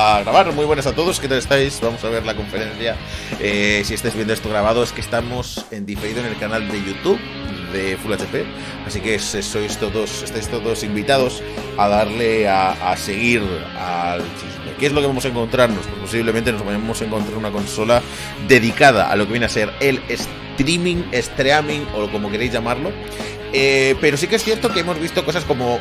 a grabar. Muy buenas a todos, ¿qué tal estáis? Vamos a ver la conferencia. Si estáis viendo esto grabado, es que estamos en diferido en el canal de YouTube de Full HP, así que estáis todos invitados a darle a seguir al chisme. ¿Qué es lo que vamos a encontrarnos? Pues posiblemente nos vamos a encontrar una consola dedicada a lo que viene a ser el streaming o como queréis llamarlo. Pero sí que es cierto que hemos visto cosas como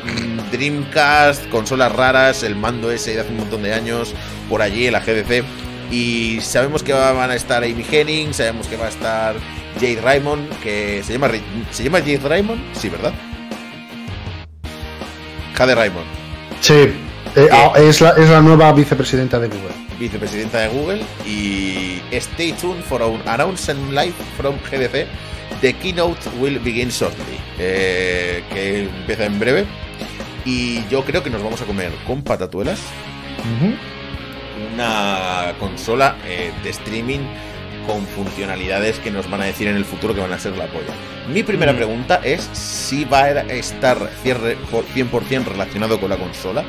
Dreamcast, consolas raras, el mando ese de hace un montón de años, por allí, la GDC. Y sabemos que van a estar Amy Hennig, sabemos que va a estar Jade Raymond, que se llama Jade Raymond, sí, ¿verdad? Jade Raymond. Sí, es la nueva vicepresidenta de Google. Vicepresidenta de Google. Y stay tuned for an announcement live from GDC. The keynote will begin shortly. Que empieza en breve. Y yo creo que nos vamos a comer con patatuelas una consola de streaming con funcionalidades que nos van a decir en el futuro que van a ser la polla. Mi primera pregunta es si va a estar 100% relacionado con la consola,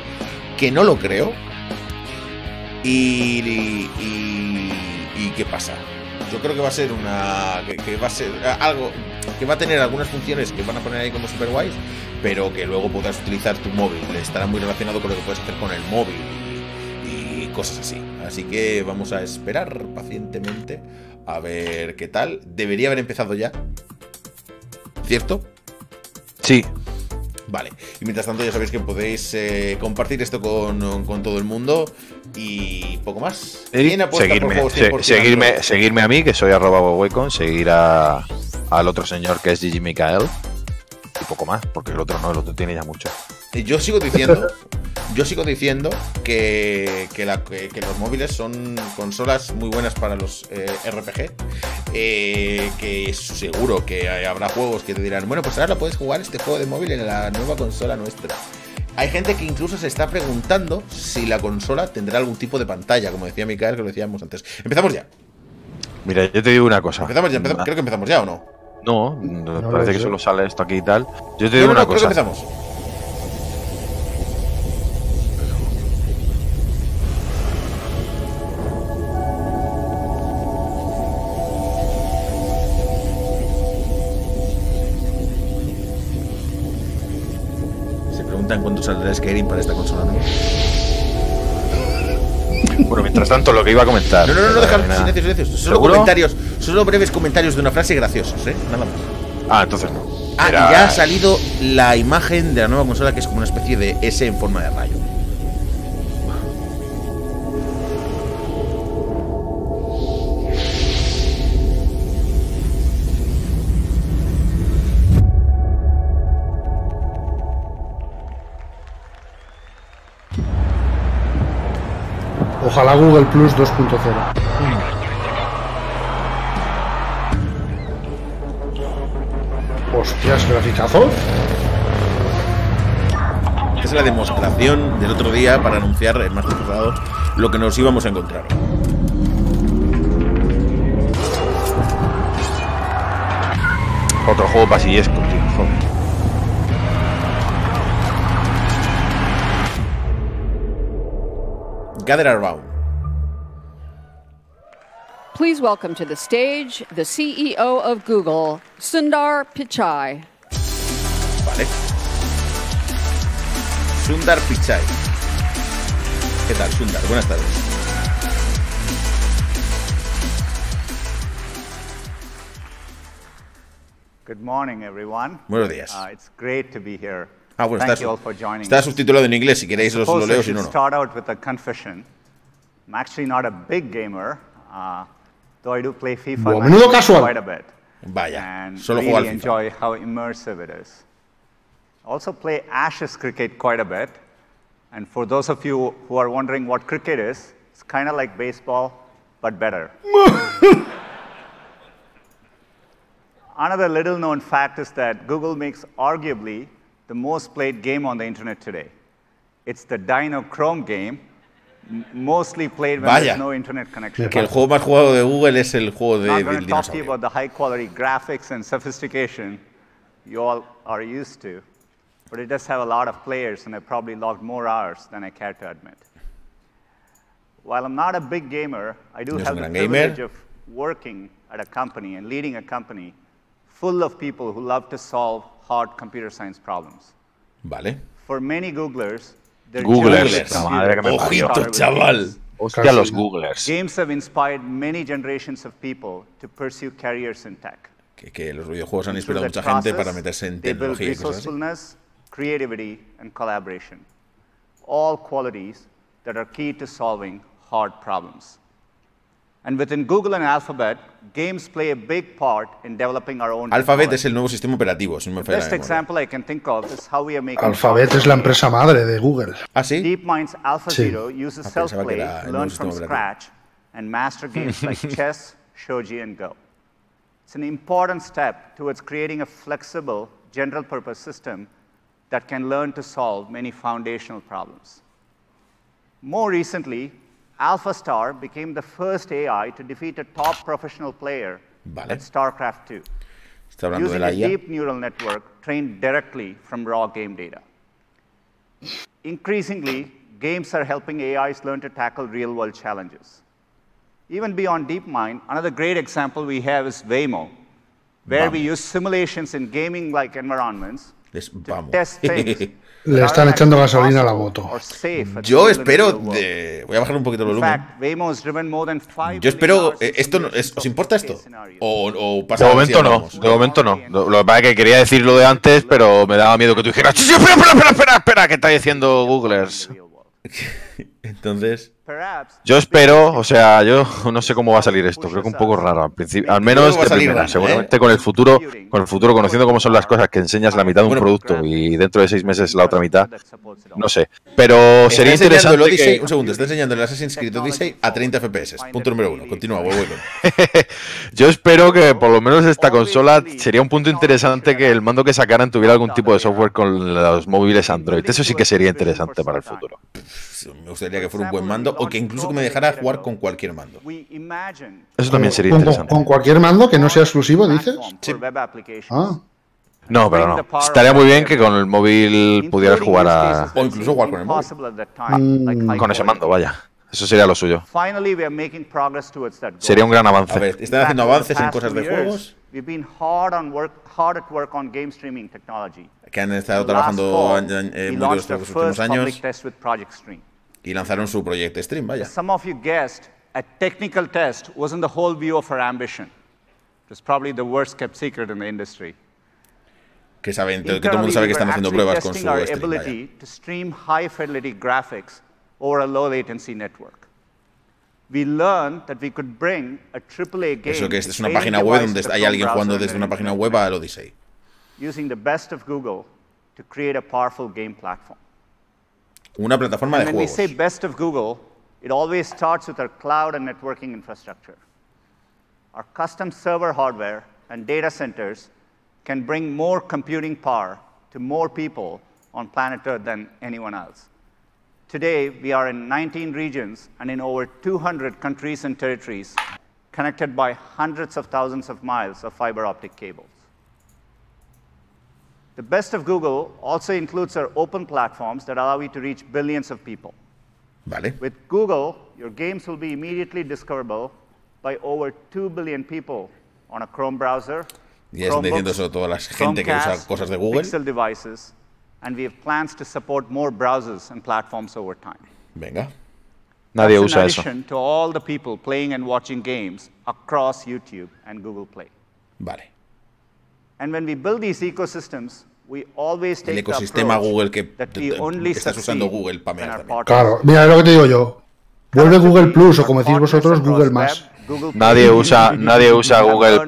que no lo creo. Y ¿qué pasa? Yo creo que va a ser que va a ser algo que va a tener algunas funciones que van a poner ahí como super guays, pero que luego podrás utilizar tu móvil. Estará muy relacionado con lo que puedes hacer con el móvil y cosas así. Así que vamos a esperar pacientemente a ver qué tal. Debería haber empezado ya, ¿cierto? Sí. Vale, y mientras tanto ya sabéis que podéis compartir esto con todo el mundo y poco más. Seguirme a mí, que soy @webwaycon, seguir al otro señor que es Gigi Micael y poco más, porque el otro tiene ya mucho. Yo sigo diciendo que los móviles son consolas muy buenas para los RPG, que seguro que habrá juegos que te dirán, bueno, pues ahora puedes jugar este juego de móvil en la nueva consola nuestra. Hay gente que incluso se está preguntando si la consola tendrá algún tipo de pantalla, como decía Mikael, que lo decíamos antes. Empezamos ya. Mira, yo te digo una cosa. Creo que empezamos ya, ¿o no? No, parece que solo sale esto aquí y tal. Yo te digo una cosa. Creo que empezamos. En cuánto saldrá Skyrim para esta consola, ¿no? Bueno, mientras tanto, lo que iba a comentar. No, dejad silencio. Solo breves comentarios de una frase graciosos, nada más. Entonces no. Y ya ha salido la imagen de la nueva consola, que es como una especie de S en forma de rayo. Ojalá Google Plus 2.0. Hostias, graficazos. Esta es la demostración del otro día para anunciar el martes pasado lo que nos íbamos a encontrar. Otro juego pasillesco, tío. Joder. Gather around. Please welcome to the stage the CEO of Google, Sundar Pichai. Vale. Sundar Pichai. ¿Qué tal, Sundar? Buenas tardes. Good morning, everyone. Buenos días. It's great to be here. Bueno, Thank you all for joining está us. subtitulado en inglés, si queréis os lo leo, si no, no. Start out with a confession. I'm actually not a big gamer, though I do play FIFA quite a bit. Vaya, and solo really juego al FIFA. Enjoy how immersive it is. Also play Ashes cricket quite a bit. And for those of you who are wondering what cricket is, it's kind of like baseball, but better. Another little known fact is that Google makes arguably the most played game on the internet today. It's the Dino Chrome game, mostly played when there's no internet connection. Que el juego más jugado de Google es el juego de I'm not going to talk to you about the high quality graphics and sophistication you all are used to, but it does have a lot of players, and I probably logged more hours than I care to admit. while I'm not a big gamer, I do No es have un the gran gamer. privilege of working at a company and leading a company full of people who love to solve hard computer science problems. Vale. For many Googlers, their Googlers, journey with la madre que me computers parió. Ojito, started with chaval. games. Hostia, los Googlers. Games have inspired many generations of people to pursue careers in tech. Que los videojuegos han Through inspirado a that mucha gente process, para meterse en they build tecnología y cosas así. resourcefulness, creativity, and collaboration. All qualities that are key to solving hard problems. And within Google and Alphabet, games play a big part in developing our own Alphabet technology. es el nuevo sistema operativo, si no me The falla la best memoria. example I can think of is how we are making Alphabet es la empresa madre de Google. ¿Ah, sí? DeepMind's AlphaZero Sí. uses Pensaba que self-play era to el learn nuevo from sistema operativo. scratch and master games like chess, shogi, and go. It's an important step towards creating a flexible, general-purpose system that can learn to solve many foundational problems. More recently, AlphaStar became the first AI to defeat a top professional player Vale. at StarCraft 2, Está hablando de using la a IA. deep neural network trained directly from raw game data. Increasingly, games are helping AIs learn to tackle real-world challenges. Even beyond DeepMind, another great example we have is Waymo, where we use simulations in gaming-like environments to test things Le that están aren't echando actually gasolina a la possible moto. or safe at Yo scale in the espero real world. voy a bajar un poquito el In volumen. fact, Waymo has driven more than 5 Yo espero, million hours in esto no, simulations ¿os of importa case esto? scenarios. ¿O pasa De algo así, momento no, hablamos? de momento no. Lo que pasa es que quería decirlo de antes, pero me daba miedo que tú dijeras "Sí, sí, espera, ¿qué está diciendo Googlers?". Entonces, Perhaps Yo espero, o sea, yo no sé cómo va a salir esto, creo que un poco raro al principio, al menos Creo que va a de salir primera, raro, seguramente con el futuro, conociendo cómo son las cosas, que enseñas la mitad de un Bueno, producto y dentro de 6 meses la otra mitad, no sé, pero está sería enseñando el interesante Odyssey, que... un segundo, está enseñando el Assassin's Creed Odyssey a 30 FPS. Punto número 1. Continúa, huevo. Yo espero que por lo menos esta consola sería un punto interesante que el mando que sacaran tuviera algún tipo de software con los móviles Android. Eso sí que sería interesante para el futuro. Me gustaría que fuera un buen mando o que incluso que me dejara jugar con cualquier mando. Eso también sería Con interesante. cualquier mando que no sea exclusivo, dices. Ah, No, pero no. Estaría muy bien que con el móvil pudieras jugar a... O incluso jugar con el móvil. con ese mando, vaya. Eso sería lo suyo. Sería Sería un gran A avance. ver, están haciendo avances en cosas de juegos hard at work on game streaming technology. que han estado Last trabajando fall, we muy launched our duros estos últimos first public años test with Project Stream. y lanzaron su proyecto Stream, vaya. As some of you guessed, a technical test wasn't the whole view of our ambition. It was probably the worst kept secret in the industry. Que todo el mundo sabe que están haciendo pruebas con su our Stream, vaya. ability to stream high fidelity graphics over a low latency network. We learned that we could bring a AAA game Eso que es to una any página web device donde to hay Chrome alguien jugando browser desde in una their página internet web al Odyssey. using the best of Google to create a powerful game platform. Una plataforma de When we juegos. say best of Google, it always starts with our cloud and networking infrastructure. Our custom server hardware and data centers can bring more computing power to more people on planet Earth than anyone else. Today, we are in 19 regions and in over 200 countries and territories, connected by hundreds of thousands of miles of fiber optic cables. The best of Google also includes our open platforms that allow you to reach billions of people. Vale. With Google, your games will be immediately discoverable by over 2 billion people on a Chrome browser, Y están diciendo eso toda la gente que usa Chromecast, cosas de Google. Pixel devices, and we have plans to support more browsers and platforms over time. Venga. Nadie That's in usa eso. addition to all the people playing and watching games across YouTube and Google Play. Vale. And when we build these ecosystems, we always El take the ecosistema approach Google que that we only estás usando succeed Google para when mear our también. partners claro. Mira, es lo que te digo yo. Vuelve Google Plus o como decís vosotros, Google Más. Nadie usa Google,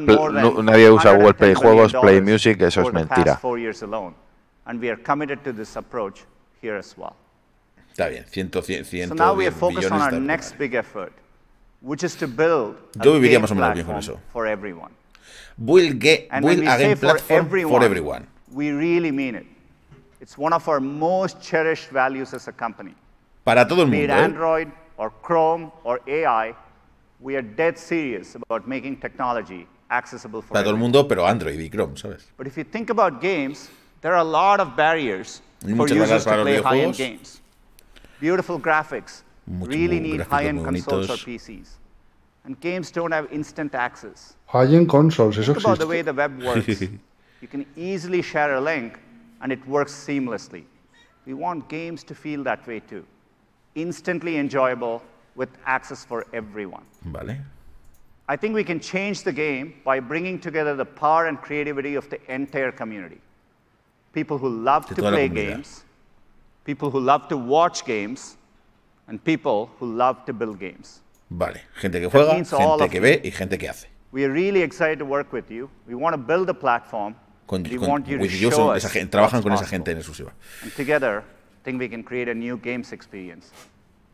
nadie usa Google Play Juegos, Play Music, eso es mentira. And we are committed to this approach here as well. Está bien, 110 So now we are focused on billones our está next bien. big effort, which is to build a Yo viviría game más o menos bien con platform eso. for everyone. Build And when we a say game for platform for everyone. we really mean it. It's one of our most cherished values as a company. Para todo el Be it mundo, ¿eh? Android or Chrome or AI, we are dead serious about making technology accessible for Para todo el everyone. mundo, pero Android y Chrome, ¿sabes? But if you think about games, there are a lot of barriers Hay for muchas users barreras para to los play high-end videojuegos. games. Beautiful graphics, really need gráficos high-end muy consoles or bonitos. PCs. And games don't have instant access. High-end consoles, eso Think about the way existe. the web works. You can easily share a link, and it works seamlessly. We want games to feel that way too. Instantly enjoyable with access for everyone. Vale. I think we can change the game by bringing together the power and creativity of the entire community. People who love De to toda la play comunidad. games, people who love to watch games, and people who love to build games. Vale. Gente que juega, means all gente of que you. ve y gente que hace. We are really excited to work with you. We want to build a platform. We want you to With you show son us esa gente, trabajan what's con esa possible. gente en exclusiva. And together, I think we can create a new games experience,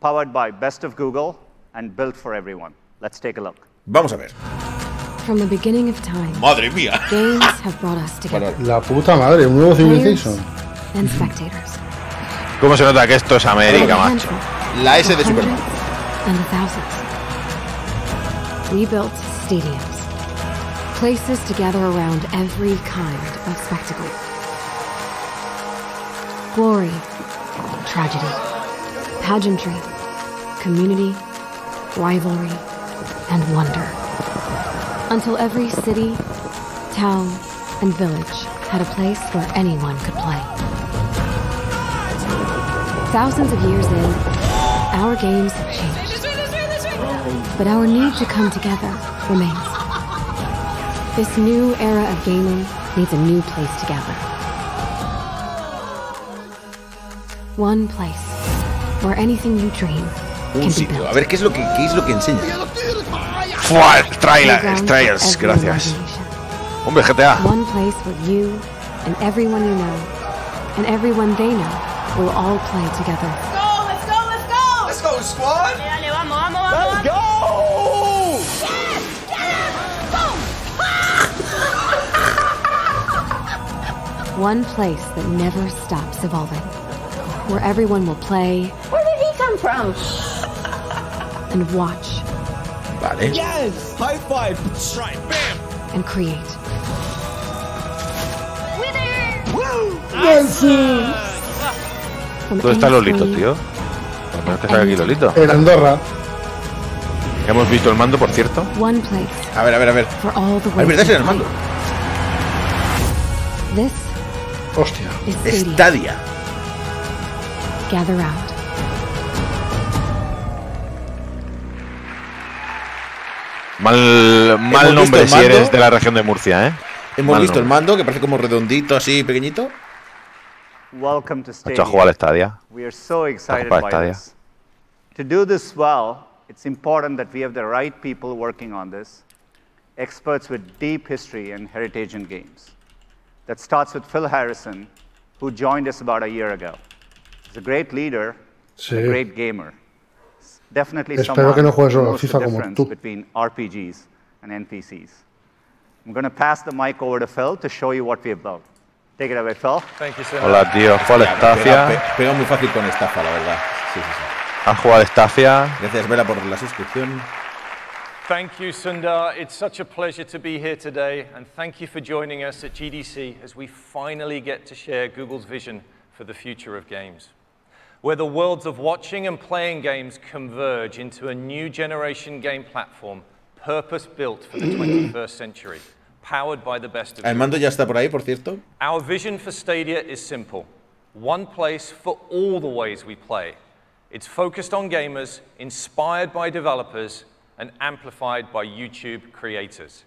powered by Best of Google and built for everyone. Let's take a look. Vamos a ver. From the beginning of time, Madre mía. games have brought us together, La puta madre, un nuevo players Civilization. and spectators. ¿Cómo se nota que esto es América, A macho? handful, La S de hundreds Superman. and thousands. We built stadiums, places to gather around every kind of spectacle. Glory, tragedy, pageantry, community, rivalry, and wonder. Until every city, town, and village had a place where anyone could play. Thousands of years in, our games have changed. But our need to come together remains. This new era of gaming needs a new place to gather. One place where anything you dream Un can be sitio. built. A ver qué es lo que enseña. ¡Fua! Playgrounds for Trailers, every gracias. imagination. Hombre, GTA. One place where you and everyone you know and everyone they know will all play together. Let's go, let's go! Let's go, squad! Dale, vamos, vamos, vamos. Let's go! One place that never stops evolving. Where everyone will play Where did he come from? and watch Vale. Yes! High five! Strike, bam! and create. From ¿Dónde está any Lolito, screen, tío? Por lo menos que salga aquí Lolito. En Andorra. Hemos visto el mando, por cierto. One place A ver, a ver, a ver. for all the Es ways verdad, es to en el mando. play. This Hostia. is Stadia. Stadia. Gather round. Mal nombre visto si el mando. eres de la región de Murcia, ¿eh? Hemos Mal visto el nombre. mando, que parece como redondito, así, pequeñito. Welcome to Hecho a jugar Stadia. al Stadia. We are so excited para by Stadia. this. To do this well, it's important that we have the right people working on this, experts with deep history and heritage in games. That starts with Phil Harrison, who joined us about a year ago. He's a great leader, Sí. a great gamer. Definitely Espero someone que no juegues who solo knows the FIFA como difference tú. between RPGs and NPCs. I'm going to pass the mic over to Phil to show you what we have built. Take it away, Phil. Thank you, sir. Hola, tío. ¿Cuál Stadia? Pega muy fácil con estafa, la verdad. Sí, sí, sí. ¿Has jugado Stadia? Gracias, Vela, por la suscripción. Thank you, Sundar. It's such a pleasure to be here today, and thank you for joining us at GDC as we finally get to share Google's vision for the future of games, where the worlds of watching and playing games converge into a new generation game platform purpose-built for the 21st century, powered by the best of El Google. mando ya está por ahí, por cierto. Our vision for Stadia is simple. One place for all the ways we play. It's focused on gamers, inspired by developers, and amplified by YouTube creators.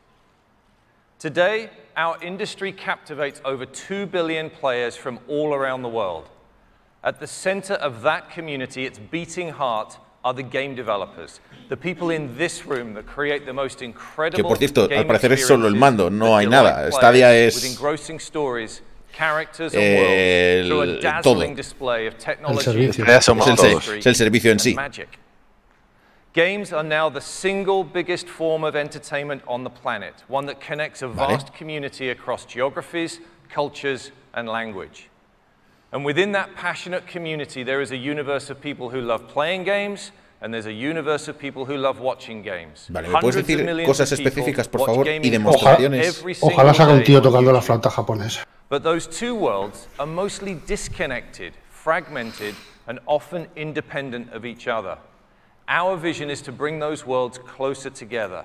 Today, our industry captivates over 2 billion players from all around the world. At the center of that community, its beating heart, are the game developers, the people in this room that create the most incredible Que, por cierto, game al parecer es solo el mando, experiences no that hay delight nada. players Stadia with es engrossing stories, characters and worlds through a dazzling todo. display of technology, servicio. Ya somos Es todos. el servicio en and sí. magic. Games are now the single biggest form of entertainment on the planet, one that connects a vast community across geographies, cultures, and language. And within that passionate community, there is a universe of people who love playing games, and there's a universe of people who love watching games. Vale, ¿me puedes Hundreds of decir millions cosas of people específicas, por watch favor, y gaming demostraciones? every Ojalá single salga un day tío on tocando la YouTube. flauta japonesa. But those two worlds are mostly disconnected, fragmented, and often independent of each other. Our vision is to bring those worlds closer together.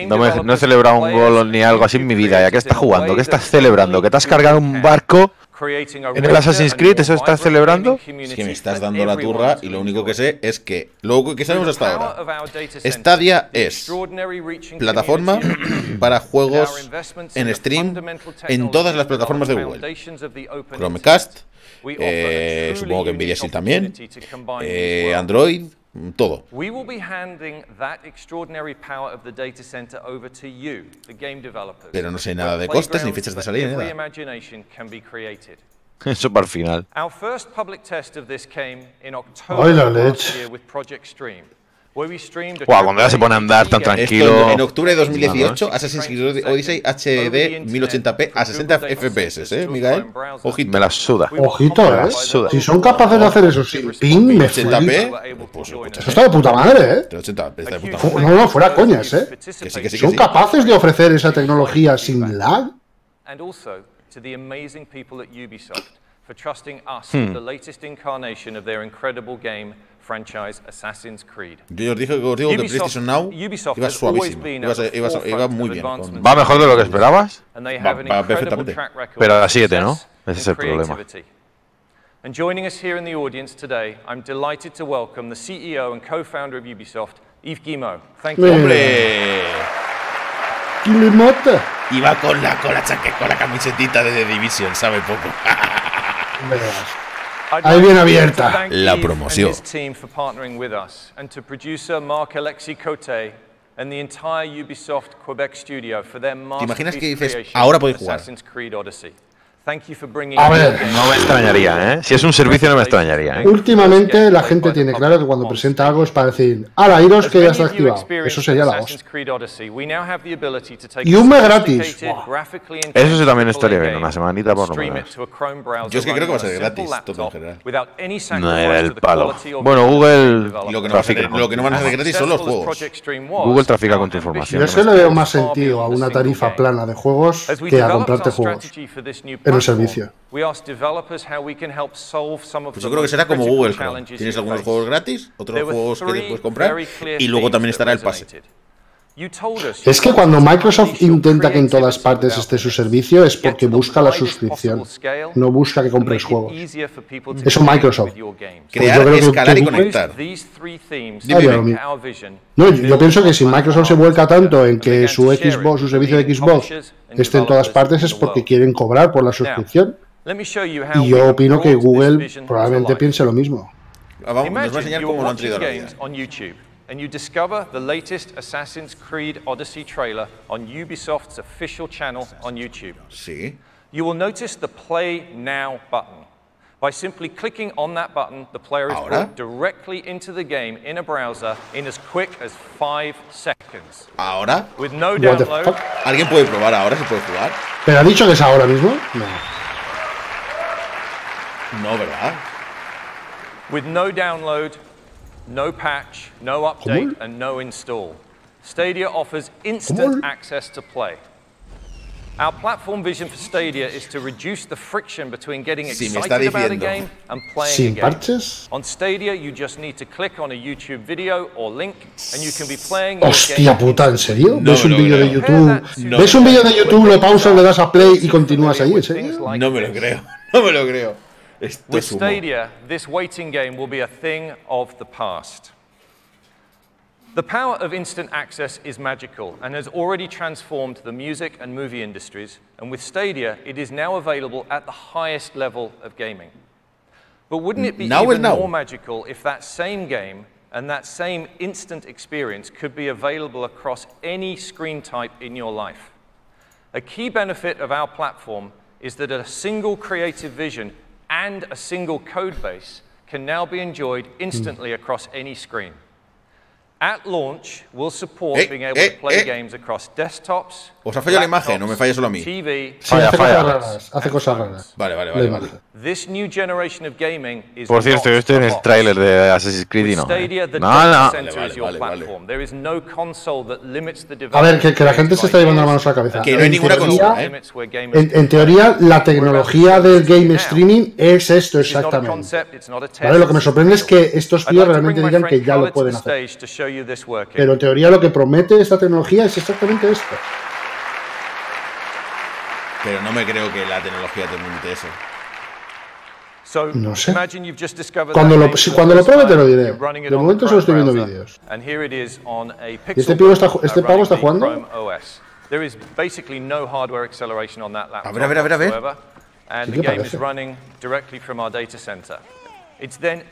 No he celebrado un gol ni algo así en mi vida. ¿Ya qué estás jugando? ¿Qué estás celebrando? ¿Que te has cargado un barco en el Assassin's Creed? ¿Eso estás celebrando? Es que me estás dando la turra y lo único que sé es que lo que sabemos hasta ahora, Stadia es plataforma para juegos en stream en todas las plataformas de Google. Chromecast, supongo que Nvidia sí también, Android, todo. Pero no sé nada de costes ni fechas de salida ni nada. Eso para el final. ¡Ay, la leche! Guau, cuando ya se pone a andar tan tranquilo. En octubre de 2018, Assassin's Creed Odyssey HD 1080p a 60 FPS, Miguel. Ojito. Me la suda. Ojito, Si son capaces de hacer eso sin ping, me flipa. 80p. Pues, Eso está de puta madre, 80p, está de puta madre. No, fuera coñas, Que sí, que sí, ¿Son capaces de ofrecer esa tecnología sin lag? For trusting us with the latest incarnation of their incredible game franchise Assassin's Creed. Yo os digo que PlayStation Now iba suavísimo, iba muy bien. ¿Va mejor de lo que esperabas? Va perfectamente. Pero a 7, ¿no? Ese es el problema. And joining us here in the audience today, I'm delighted to welcome the CEO and co-founder of Ubisoft, Yves Guillemot. Thank you. ¡Hombre! ¡Guillemot! Iba con la camisetita de The Division, sabe poco. Ahí bien abierta. La promoción. ¿Te imaginas que dices, ahora podéis jugar? A ver, no me extrañaría, Si es un servicio no me extrañaría, Últimamente la gente tiene claro que cuando presenta algo es para decir, ¡hala, iros que ya está activado! Eso sería la hostia. Y un mes gratis. Eso sí también estaría bien, una semanita por lo menos. Yo es que creo que va a ser gratis, todo en general. No era el palo. Bueno, Google trafica. Lo que no van a hacer gratis son los juegos. Google trafica con tu información. Yo es que le veo más sentido a una tarifa plana de juegos que a comprarte juegos en el servicio. Pues yo creo que será como Google Chrome. Tienes algunos juegos gratis, otros juegos que te puedes comprar y luego también estará el pase. Es que cuando Microsoft intenta que en todas partes esté su servicio es porque busca la suscripción, no busca que compres juegos. Eso Microsoft. Crear, escalar y conectar. No, yo pienso que si Microsoft se vuelca tanto en que su Xbox, su servicio de Xbox esté en todas partes es porque quieren cobrar por la suscripción. Y yo opino que Google probablemente piense lo mismo. Nos va a enseñar cómo lo han traído a la vida. And you discover the latest Assassin's Creed Odyssey trailer on Ubisoft's official channel on YouTube. Sí. You will notice the Play Now button. By simply clicking on that button, the player is brought directly into the game in a browser in as quick as 5 seconds. ¿Ahora? With no download. ¿Alguien puede probar ahora? ¿Se puede jugar? ¿Pero ha dicho que es ahora mismo? No. No, ¿verdad? With no download, no patch, no update, and no install. Stadia offers instant access to play. Our platform vision for Stadia is to reduce the friction between getting excited about a game and playing a game. On Stadia, you just need to click on a YouTube video or link, and you can be playing. Hostia puta, ¿en serio? ¿Ves un vídeo de YouTube? ¿Ves un vídeo de YouTube, lo pausas, le das a play y continúas ahí? ¿En serio? No me lo creo. No me lo creo. With Stadia, this waiting game will be a thing of the past. The power of instant access is magical and has already transformed the music and movie industries, and with Stadia, it is now available at the highest level of gaming. But wouldn't it be even more magical if that same game and that same instant experience could be available across any screen type in your life? A key benefit of our platform is that a single creative vision and a single code base can now be enjoyed instantly across any screen. At launch, we'll support being able to play games across desktops, ¿Os ha fallado la imagen o me falla solo a mí? Sí, hace cosas raras. Vale. Por cierto, yo estoy en el tráiler de Assassin's Creed y no. No. Vale. A ver, que la gente se está llevando las manos a la cabeza. Que no hay ninguna consola, ¿eh? En teoría, la tecnología del game streaming es esto exactamente. Vale, lo que me sorprende es que estos tíos realmente digan que ya lo pueden hacer. Pero en teoría lo que promete esta tecnología es exactamente esto. Pero no me creo que la tecnología te permite eso. No sé. Cuando lo pruebe te lo diré. De momento solo estoy viendo vídeos. ¿Y este pavo está jugando? A ver. And the game is running directly from our data center. It's then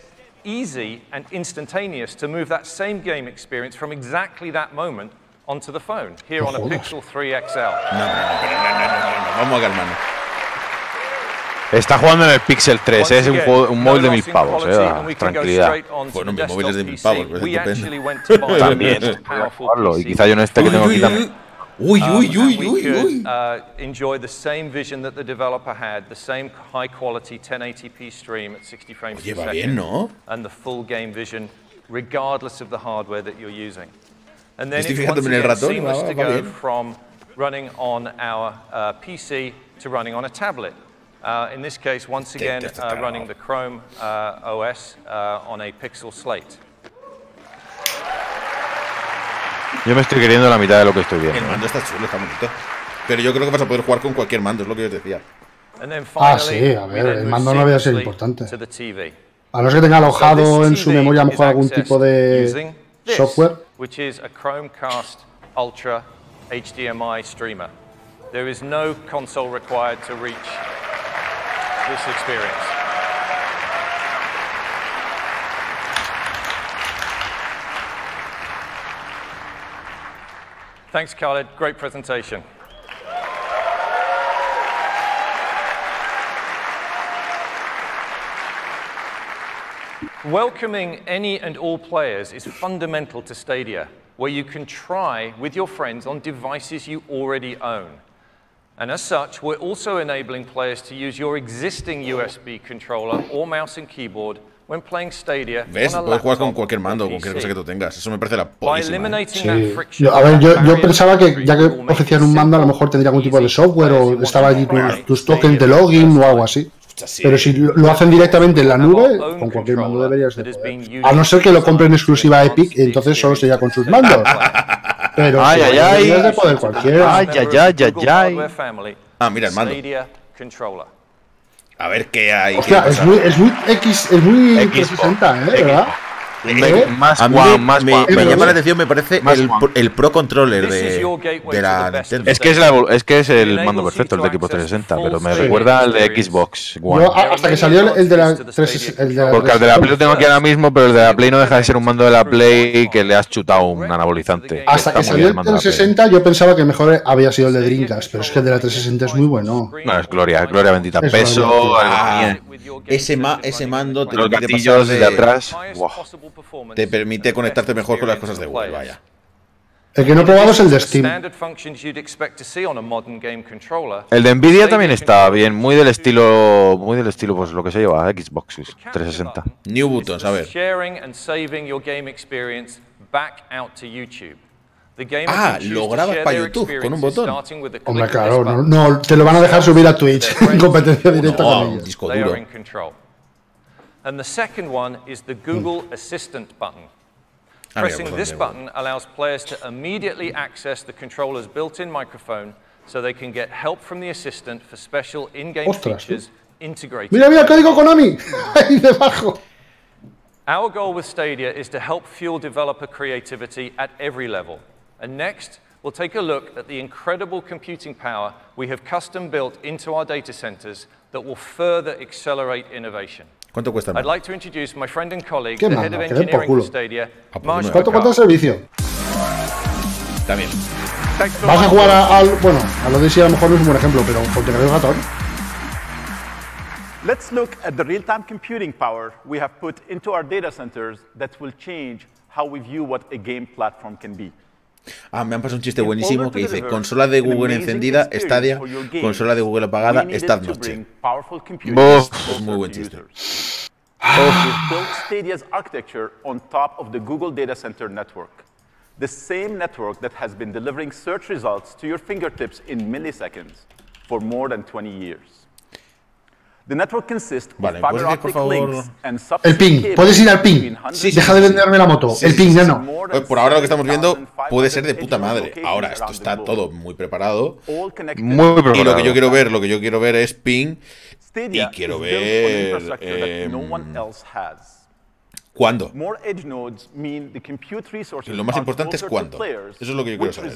easy and instantaneous to move that same game experience from exactly that moment onto the phone, here on a Pixel 3 XL. No, vamos a calmarnos. Está jugando en el Pixel 3, es un móvil de 1000 pavos, tranquilidad. Bueno, mi móvil es de 1000 pavos, pues depende. También, y quizá yo en este que tengo que quitar. Uy. Enjoy the same vision that the developer had, the same high quality 1080p stream at 60 frames per second, bien, ¿no? and the full game vision, regardless of the hardware that you're using. And then Estoy it's once fijándome en el again ratón, seamless to go bien. from running on our PC to running on a tablet. In this case, once again, running the Chrome OS on a Pixel Slate. Yo me estoy queriendo la mitad de lo que estoy viendo. El mando está chulo, está bonito. Pero yo creo que vas a poder jugar con cualquier mando, es lo que yo os decía. Sí, a ver, el mando no había sido importante. A no ser que tenga alojado en su memoria a lo mejor algún tipo de software. Which is a Chromecast Ultra HDMI streamer. There is no console required to reach this experience. Thanks, Khaled. Great presentation. Welcoming any and all players is fundamental to Stadia, where you can try with your friends on devices you already own. And as such, we're also enabling players to use your existing USB controller or mouse and keyboard when playing Stadia. ¿Ves? On a Puedes jugar con laptop cualquier mando, or cualquier PC. cosa que tú tengas. Eso me parece la By polísima. eliminating that friction, A ver, yo pensaba que ya que ofrecían un mando a lo mejor tendría algún tipo de software o estaba allí tus tokens de login o algo así. Pero si lo hacen directamente en la nube, con cualquier mando deberías de poder. A no ser que lo compren exclusiva a Epic, entonces solo sería con sus mandos. Pero deberías de poder cualquiera. Ah, mira el mando. A ver qué hay. Hostia, es muy 360, ¿verdad? A mí me llama la atención, me parece el Pro Controller de la Nintendo. Es que es el mando perfecto, el de equipo 360, pero me recuerda al de Xbox One. Yo, hasta que salió el de la 360. Porque el de la Play lo tengo aquí ahora mismo, pero el de la Play no deja de ser un mando de la Play que le has chutado un anabolizante. Hasta que salió el 360 yo pensaba que mejor había sido el de Dreamcast, pero es que el de la 360 es muy bueno. No, es gloria bendita. Peso, ese mando te los lo permite gatillos pasar de atrás. Wow. Te permite conectarte mejor con las cosas de Google, vaya. El que no he probado es el de Steam. El de Nvidia también está bien, muy del estilo pues lo que se lleva Xbox 360. New buttons, a ver. Lo grabas para YouTube con un botón. Hombre, claro, no te lo van a dejar subir a Twitch en competencia directa con ellos. Disco duro. And the second one is the Google Assistant button. Pressing this button allows players to immediately access the controller's built-in microphone so they can get help from the assistant for special in-game features integrated. Mira el código Konami ahí debajo. Our goal with Stadia is to help fuel developer creativity at every level. And next, we'll take a look at the incredible computing power we have custom built into our data centers that will further accelerate innovation. ¿Cuánto cuesta? I'd like to introduce my friend and colleague, the head of Que den por engineering culo. for Stadia, ¿Cuánto cuesta el servicio? Está bien. Vas a jugar bueno, al Odyssey a lo mejor no es un buen ejemplo, pero ponte el gatón. Let's look at the real-time computing power we have put into our data centers that will change how we view what a game platform can be. Me han pasado un chiste buenísimo que dice: consola de Google encendida, Stadia, consola de Google apagada, esta noche. Es muy buen chiste. We've built Stadia's architecture on top of the Google Data Center network, the same network that has been delivering search results to your fingertips in milliseconds for more than 20 years. The network consists of fiber optic links and el ping, puedes ir al ping. Deja de venderme la moto. El ping, no. Por ahora lo que estamos viendo puede ser de puta madre. Ahora esto está todo muy preparado. Y lo que yo quiero ver es ping. Y quiero ver ¿cuándo? Lo más importante es cuándo. Eso es lo que yo quiero saber.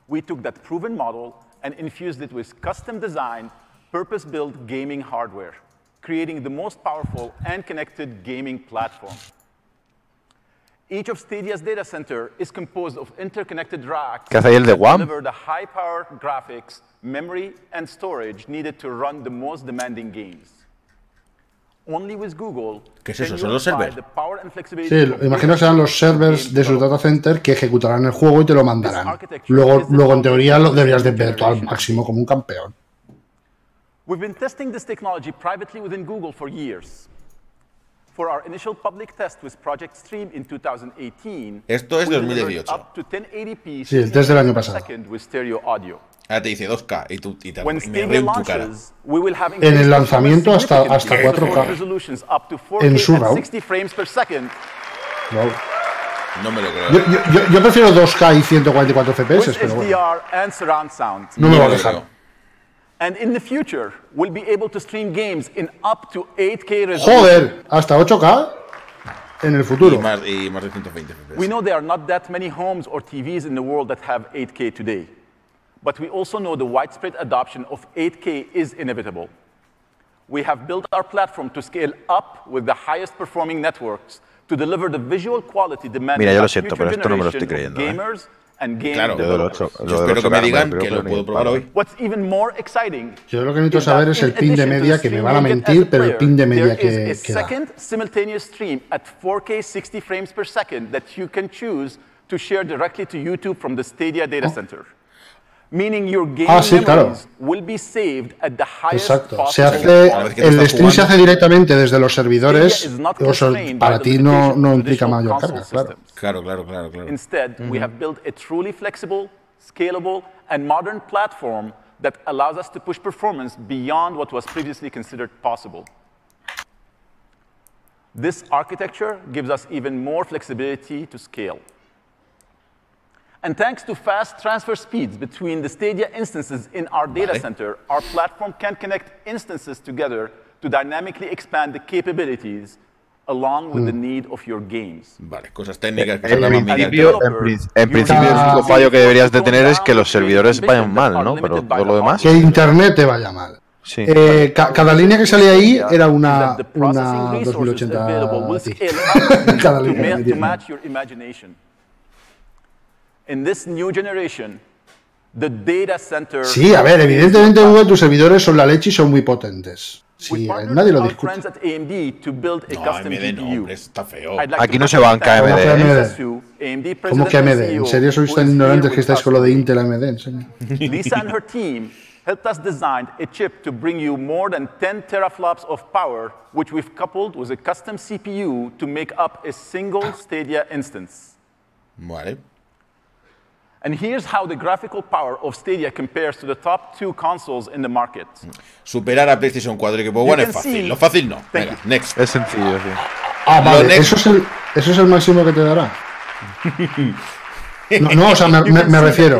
We took that proven model and infused it with custom-designed, purpose-built gaming hardware, creating the most powerful and connected gaming platform. Each of Stadia's data center is composed of interconnected racks that deliver the high-power graphics, memory, and storage needed to run the most demanding games. Only with Google. ¿Qué es eso? ¿Son los servers? Sí, imagino que serán los servers de su data center que ejecutarán el juego y te lo mandarán. Luego en teoría lo deberías de ver todo al máximo como un campeón. We've been testing this technology privately within Google for years. For our initial public test with Project Stream in 2018, esto es 2018. Sí, el test del año pasado. Ahora te dice 2K y me río en tu cara. En el lanzamiento hasta 4K. En su RAW. No me lo creo. Yo prefiero 2K y 144 FPS, pero bueno. No me va a dejar. And in the future, we'll be able to stream games in up to 8K resolution. Joder, hasta 8K en el futuro. Y más de 120 FPS. We know there are not that many homes or TVs in the world that have 8K today. But we also know the widespread adoption of 8K is inevitable. We have built our platform to scale up with the highest performing networks to deliver the visual quality demanded by future generations of gamers and game developers. Yo espero que me digan que lo puedo probar hoy. What's even more exciting, yo lo que necesito saber es el ping de media, que me van a mentir, pero el ping de media que da. Second simultaneous stream at 4K 60 frames per second that you can choose to share directly to YouTube from the Stadia data center. Meaning your game memories will be saved at the highest possible. El stream se hace directamente desde los servidores, para ti no implica mayor carga, claro. Instead, we have built a truly flexible, scalable, and modern platform that allows us to push performance beyond what was previously considered possible. This architecture gives us even more flexibility to scale. And thanks to fast transfer speeds between the Stadia instances in our data center, our platform can connect instances together to dynamically expand the capabilities along with the need of your games. Vale, cosas técnicas que en principio el único fallo que deberías de tener es que los servidores vayan mal, ¿no? Pero todo lo demás... Que internet te vaya mal. Sí. Cada línea que salía ahí era una 2080 Ti. Cada línea. In this new generation, the data center. Sí, a ver, evidentemente Google, tus servidores son la leche y son muy potentes. Sí, nadie lo discute. No, AMD no, hombre, está feo. Aquí no se banca AMD. ¿Cómo que AMD? ¿En serio sois tan ignorantes que estáis con lo de Intel AMD? Lisa and her team helped us design a chip to bring you more than 10 teraflops of power, which we've coupled with a custom CPU to make up a single Stadia instance. Vale. And here's how the graphical power of Stadia compares to the top 2 consoles in the market. Superar a PlayStation 4 y Xbox One es fácil. Lo fácil no. Venga, next. Es sencillo, sí. Vale, eso es el máximo que te dará. No, o sea, me refiero,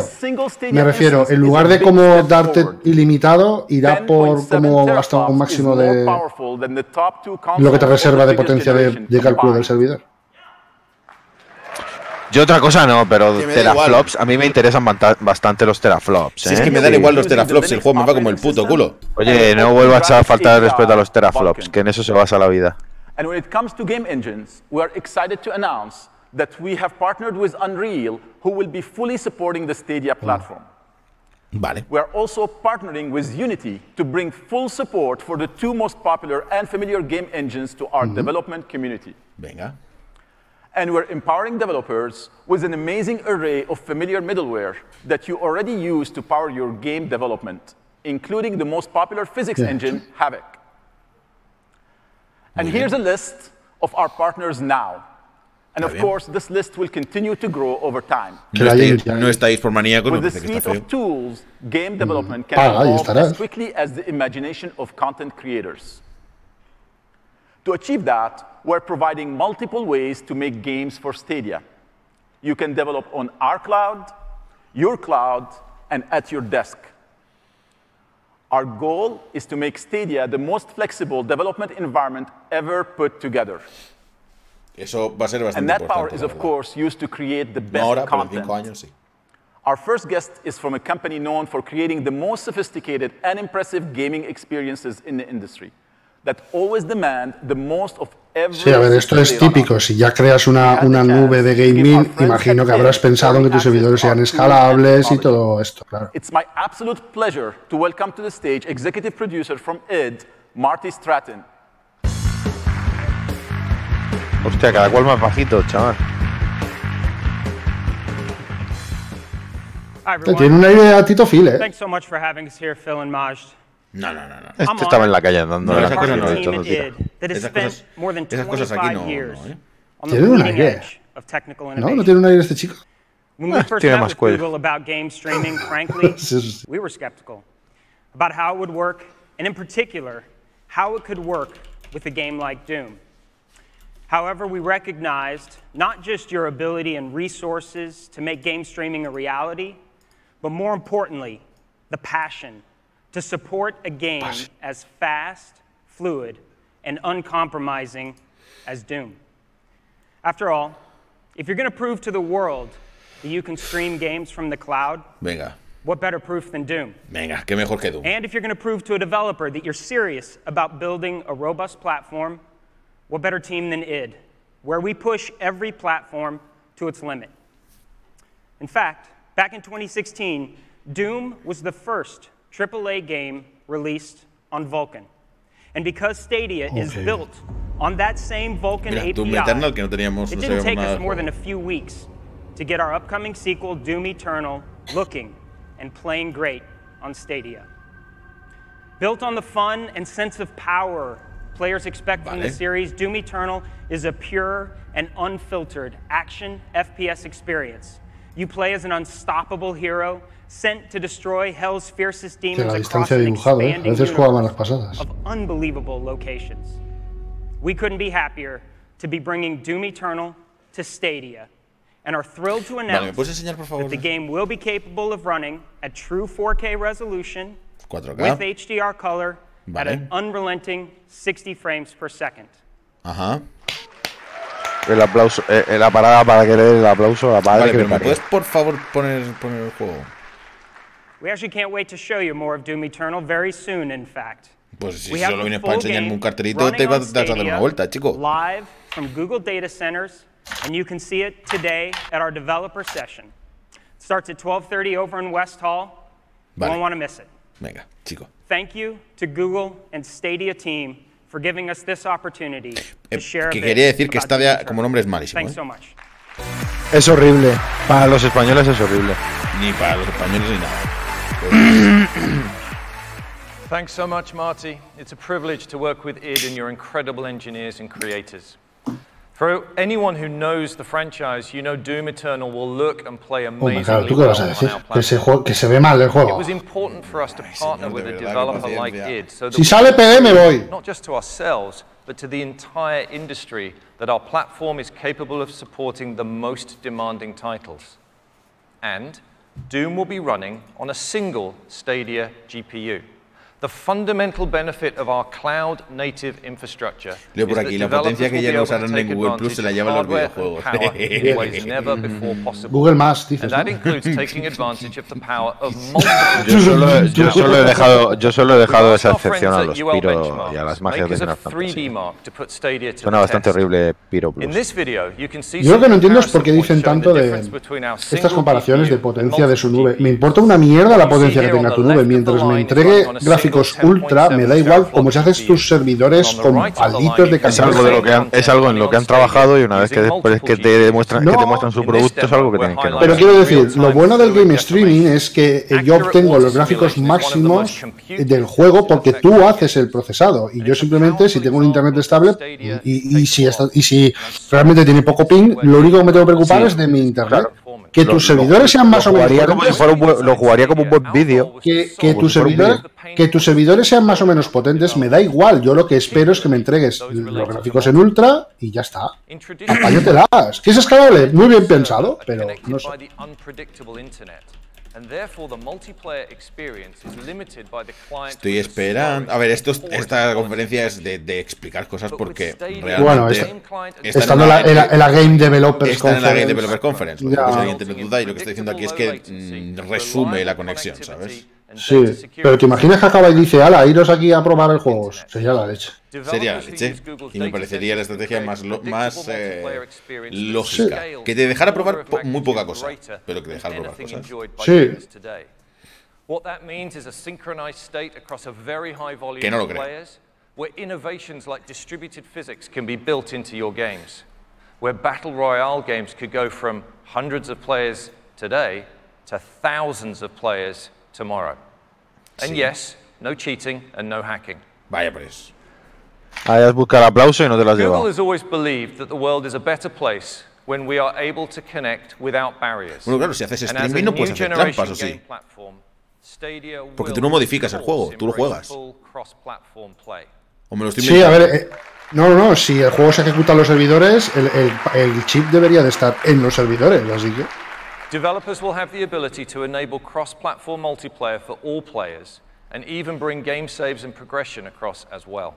en lugar de como darte ilimitado, irá por como hasta un máximo de lo que te reserva de potencia de cálculo del servidor. Yo otra cosa no, pero teraflops, a mí me interesan bastante los teraflops. Si es que me dan igual los teraflops, el juego me va como el puto culo. Oye, no vuelvas a echar falta de respeto a los teraflops, que en eso se basa la vida. And when it comes to game engines, we are excited to announce that we have partnered with Unreal, who will be fully supporting the Stadia platform. Vale. We are also partnering with Unity to bring full support for the 2 most popular and familiar game engines to our development community. Venga. And we're empowering developers with an amazing array of familiar middleware that you already use to power your game development, including the most popular physics engine, Havoc. And here's a list of our partners now. And of course, this list will continue to grow over time. No estáis por maníacos. With the suite of tools, game development can evolve as quickly as the imagination of content creators. To achieve that, we're providing multiple ways to make games for Stadia. You can develop on our cloud, your cloud, and at your desk. Our goal is to make Stadia the most flexible development environment ever put together. Eso va a ser bastante and that power is, of course, used to create the best content. Our first guest is from a company known for creating the most sophisticated and impressive gaming experiences in the industry that always demand the most of every. Sí, a ver, esto es típico. Si ya creas una nube de gaming, imagino que habrás pensado en que tus servidores sean escalables y todo esto, claro. It's my absolute pleasure to welcome to the stage executive producer from id, Marty Stratton. Hostia, cada cual más bajito, chaval. Tiene un aire a Tito Phil, ¿eh? Thanks so much for having us here, Phil and Maj. No. Este estaba en la calle andando. Esas cosas no, esas cosas aquí no, Tiene un aire. No tiene un aire este chico. When we first met with Google about game streaming, frankly, we were skeptical about how it would work, and in particular, how it could work with a game like Doom. However, we recognized not just your ability and resources to make game streaming a reality, but more importantly, the passion to support a game as fast, fluid, and uncompromising as Doom. After all, if you're going to prove to the world that you can stream games from the cloud, what better proof than Doom? Qué mejor que Doom. And if you're going to prove to a developer that you're serious about building a robust platform, what better team than id, where we push every platform to its limit. In fact, back in 2016, Doom was the first AAA game released on Vulkan. And because Stadia is built on that same Vulkan API, it didn't take us more than a few weeks to get our upcoming sequel, Doom Eternal, looking and playing great on Stadia. Built on the fun and sense of power players expect from the series, Doom Eternal is a pure and unfiltered action FPS experience. You play as an unstoppable hero sent to destroy hell's fiercest demons across an expanding universe of unbelievable locations. We couldn't be happier to be bringing Doom Eternal to Stadia and are thrilled to announce that the game will be capable of running at true 4K resolution with HDR color at an unrelenting 60 frames per second. El aplauso, la parada para que le dé el aplauso, la parada que le ¿me puedes por favor poner el juego? We actually can't wait to show you more of Doom Eternal very soon, in fact. Pues si solo vienes para enseñarme un cartelito, te vas a dar una vuelta, chico. Live from Google data centers, and you can see it today at our developer session. It starts at 12:30 over in West Hall. You won't want to miss it. Venga, chico. Thank you to Google and Stadia team for giving us this opportunity to share. Que quería decir que Stadia como nombre es malísimo. Thanks so much. Es horrible. Para los españoles es horrible. Ni para los españoles ni nada. Thanks so much, Marty. It's a privilege to work with id and your incredible engineers and creators. For anyone who knows the franchise, you know Doom Eternal will look and play amazingly well on our platform. Que se ve mal el juego. It was important for us to partner with a developer like id, so that si sale PD me voy. Not just to ourselves, but to the entire industry, that our platform is capable of supporting the most demanding titles. And Doom will be running on a single Stadia GPU. The fundamental benefit of our cloud-native infrastructure is that developers will be able to take advantage of hardware and power in ways never before possible. Google Maps, dices, and that includes taking advantage of the power of multiple. Yo solo he dejado esa excepción a los Piro y a las magias de Final Fantasy. Suena bastante horrible Piro Plus. Yo lo que no entiendo es por qué dicen tanto de estas comparaciones de potencia de su nube. Me importa una mierda la potencia que tenga tu nube mientras me entregue gráficos gráficos ultra, me da igual cómo se haces tus servidores con palitos de calidad. Es algo en lo que han trabajado y una vez que después que te demuestran su producto es algo que tienen que no. Pero quiero decir, lo bueno del game streaming es que yo obtengo los gráficos máximos del juego porque tú haces el procesado y yo simplemente si tengo un internet estable y si realmente tiene poco ping, lo único que me tengo que preocupar es de mi internet. Que tus servidores sean más o menos potentes. Lo jugaría como un buen vídeo. Que tus servidores sean más o menos potentes me da igual. Yo lo que espero es que me entregues los gráficos en ultra y ya está. Apáñatelas. ¿Que es escalable? Muy bien pensado, pero no sé. Estoy esperando. A ver, esta conferencia es de explicar cosas porque realmente. Bueno, está en la Game Developers Conference. Está en la Game Developers Conference. Si alguien tiene duda, y lo que estoy diciendo aquí es que resume la conexión, ¿sabes? Sí, pero te imaginas que acaba y dice, ala, iros aquí a probar el juego. Sería la leche. Sería la leche. Y me parecería la estrategia más lógica. Que te dejara probar muy poca cosa, pero que te dejara probar cosas. Sí. Que no lo creo. Where innovations like distributed physics can be built into your games, where battle royale games could go from hundreds of players today to thousands of players tomorrow. And yes, no cheating and no hacking. Vaya pues. Ahí has buscado aplauso y no te lo has llevado. Google has always believed that the world is a better place when we are able to connect without barriers. Bueno, claro, si haces streaming no puedes hacer trampas, ¿o sí? Porque tú no modificas el juego, tú lo juegas. ¿O me lo estoy inventando? Sí, a ver, no, si el juego se ejecuta en los servidores, el chip debería de estar en los servidores, así que... Developers will have the ability to enable cross-platform multiplayer for all players and even bring game saves and progression across as well.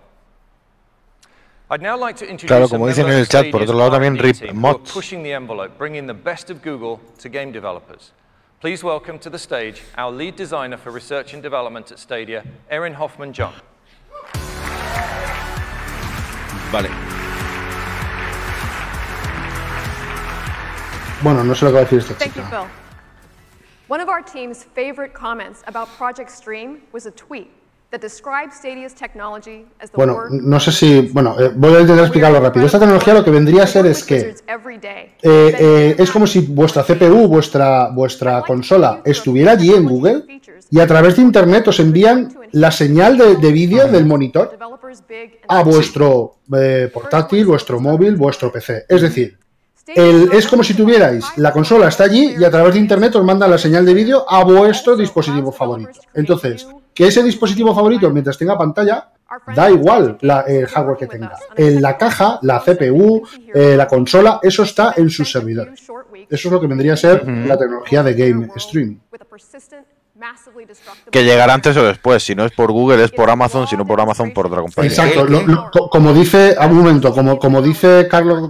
I'd now like to introduce como dicen en el chat, por otro lado también RIP mods. Pushing the envelope, bringing the best of Google to game developers. Please welcome to the stage our lead designer for research and development at Stadia, Erin Hoffman-Jung. Vale. Bueno, no sé lo que va a decir esta chica. Thank you, Phil. One of our team's favorite comments about Project Stream was a tweet that describes Stadia's technology as the Bueno, no sé si... Bueno, voy a intentar explicarlo rápido. Esta tecnología lo que vendría a ser es que es como si vuestra CPU, vuestra consola, estuviera allí en Google y a través de Internet os envían la señal de vídeo del monitor a vuestro portátil, vuestro móvil, vuestro PC. Es decir, es como si tuvierais la consola está allí y a través de Internet os manda la señal de vídeo a vuestro dispositivo favorito. Entonces, que ese dispositivo favorito, mientras tenga pantalla, da igual el hardware que tenga. En la caja, la CPU, la consola, eso está en sus servidores. Eso es lo que vendría a ser la tecnología de Game Streaming. Que llegará antes o después, si no es por Google es por Amazon, si no por Amazon por otra compañía. Exacto, como dice, a un momento, como dice Carlos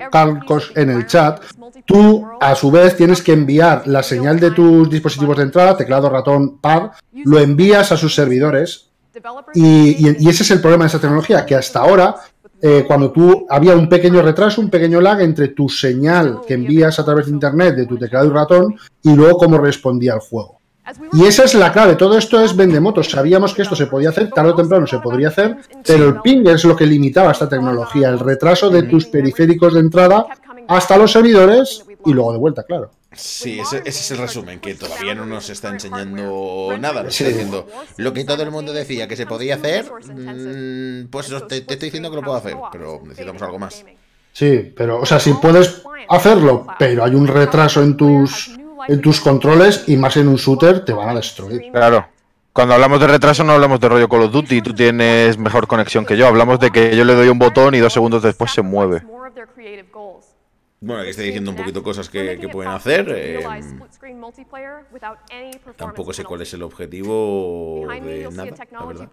en el chat, tú a su vez tienes que enviar la señal de tus dispositivos de entrada, teclado, ratón, pad, lo envías a sus servidores y ese es el problema de esta tecnología, que hasta ahora cuando había un pequeño retraso, un pequeño lag entre tu señal que envías a través de internet de tu teclado y ratón y luego cómo respondía el juego. Y esa es la clave, todo esto es vendemotos, sabíamos que esto se podía hacer, tarde o temprano se podría hacer, pero el ping es lo que limitaba esta tecnología, el retraso de tus periféricos de entrada hasta los servidores y luego de vuelta, claro. Sí, ese es el resumen, que todavía no nos está enseñando nada, nos está diciendo lo que todo el mundo decía que se podía hacer, pues te estoy diciendo que lo puedo hacer, pero necesitamos algo más. Sí, pero, o sea, si puedes hacerlo, pero hay un retraso en tus controles y más en un shooter te van a destruir. Claro. Cuando hablamos de retraso no hablamos de rollo Call of Duty, tú tienes mejor conexión que yo. Hablamos de que yo le doy un botón y 2 segundos después se mueve. Bueno, aquí estoy diciendo un poquito cosas que pueden hacer. Tampoco sé cuál es el objetivo de nada, la verdad.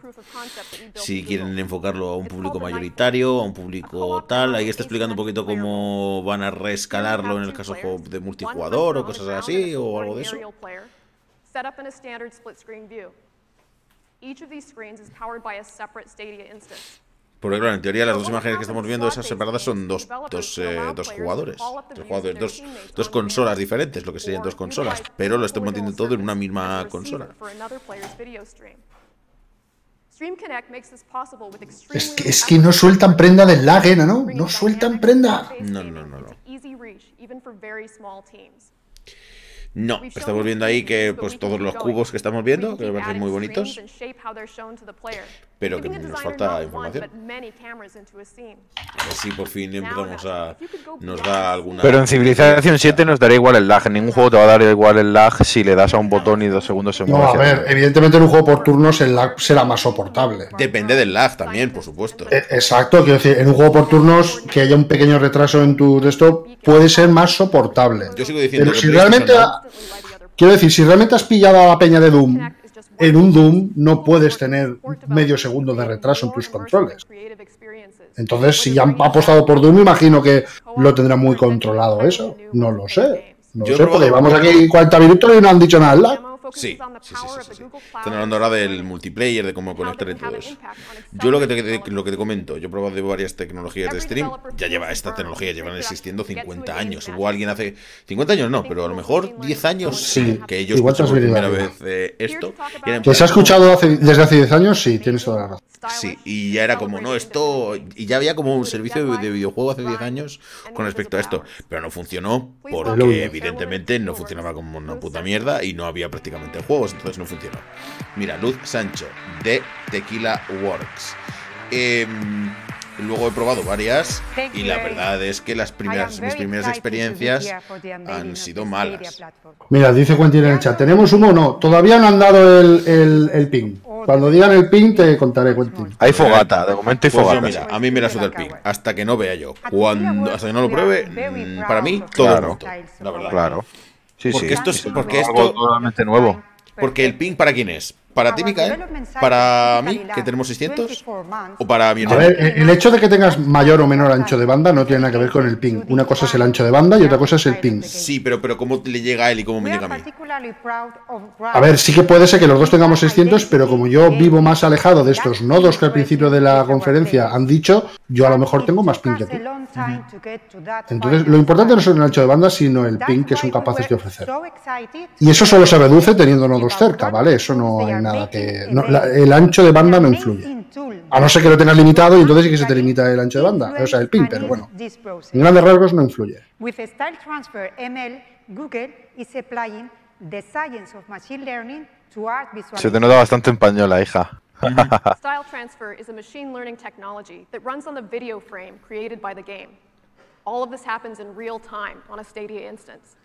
Si quieren enfocarlo a un público mayoritario, a un público tal. Ahí está explicando un poquito cómo van a reescalarlo en el caso de multijugador o cosas así, o algo de eso. Porque claro, en teoría las dos imágenes que estamos viendo, esas separadas, son dos jugadores. Dos consolas diferentes, lo que serían dos consolas. Pero lo estamos metiendo todo en una misma consola. Es que no sueltan prenda del lag, ¿no? No sueltan prenda. No. No, estamos viendo ahí que pues todos los cubos que estamos viendo, que me parecen muy bonitos, pero que nos falta información. A ver si por fin empezamos a... nos da alguna... Pero en Civilización 7 nos daría igual el lag. En ningún juego te va a dar igual el lag si le das a un botón y 2 segundos se mueve. No, a ver, evidentemente en un juego por turnos el lag será más soportable. Depende del lag también, por supuesto. Exacto, quiero decir, en un juego por turnos que haya un pequeño retraso en tu desktop puede ser más soportable. Yo sigo diciendo pero si realmente... Quiero decir, si realmente has pillado a la peña de Doom, en un Doom no puedes tener medio segundo de retraso en tus controles. Entonces, si ya han apostado por Doom, imagino que lo tendrán muy controlado eso. No lo sé. No sé, porque llevamos aquí 40 minutos y no han dicho nada al lag. Sí. Están hablando ahora del multiplayer, de cómo conectar y todo eso. Yo lo que te comento, yo he probado de varias tecnologías de stream. Esta tecnología llevan existiendo 50 años. Hubo alguien hace 50 años, no, pero a lo mejor 10 años sí, que ellos escucharon por primera vez esto. ¿Que se ha escuchado desde hace 10 años? Sí, tienes toda la razón. Sí, y ya era como, no, esto... Y ya había como un servicio de videojuego hace 10 años con respecto a esto. Pero no funcionó porque evidentemente no funcionaba como una puta mierda y no había prácticamente juegos, entonces no funcionó. Mira, Luz Sancho, de Tequila Works. Luego he probado varias y la verdad es que mis primeras experiencias han sido malas. Mira, dice Quentin en el chat, ¿tenemos humo o no? Todavía no han dado el ping. Cuando digan el ping te contaré, Quentin. Hay fogata, de momento hay fogata. Pues mira, a mí me la suda el ping, hasta que no vea yo. Hasta que no lo pruebe, para mí todo roto, la verdad. Claro. Sí, porque esto es algo totalmente nuevo. Porque el ping, ¿para quién es? ¿Para ti, Micael? ¿Para mí, que tenemos 600? ¿O para mi hermano? A ver, el hecho de que tengas mayor o menor ancho de banda no tiene nada que ver con el ping. Una cosa es el ancho de banda y otra cosa es el ping. Sí, pero ¿cómo le llega a él y cómo me llega a mí? A ver, sí que puede ser que los dos tengamos 600, pero como yo vivo más alejado de estos nodos que al principio de la conferencia han dicho, yo a lo mejor tengo más ping que tú. Entonces, lo importante no es el ancho de banda, sino el ping que son capaces de ofrecer. Y eso solo se reduce teniendo nodos cerca, ¿vale? Eso no hay nada que... el ancho de banda no influye. A no ser que lo tengas limitado y entonces sí que se te limita el ancho de banda, o sea, el ping, pero bueno. En grandes rasgos no influye. Se te nota bastante española, hija. Style transfer is a machine learning technology that runs on the video frame created by the game. All of this happens in real time on a Stadia instance.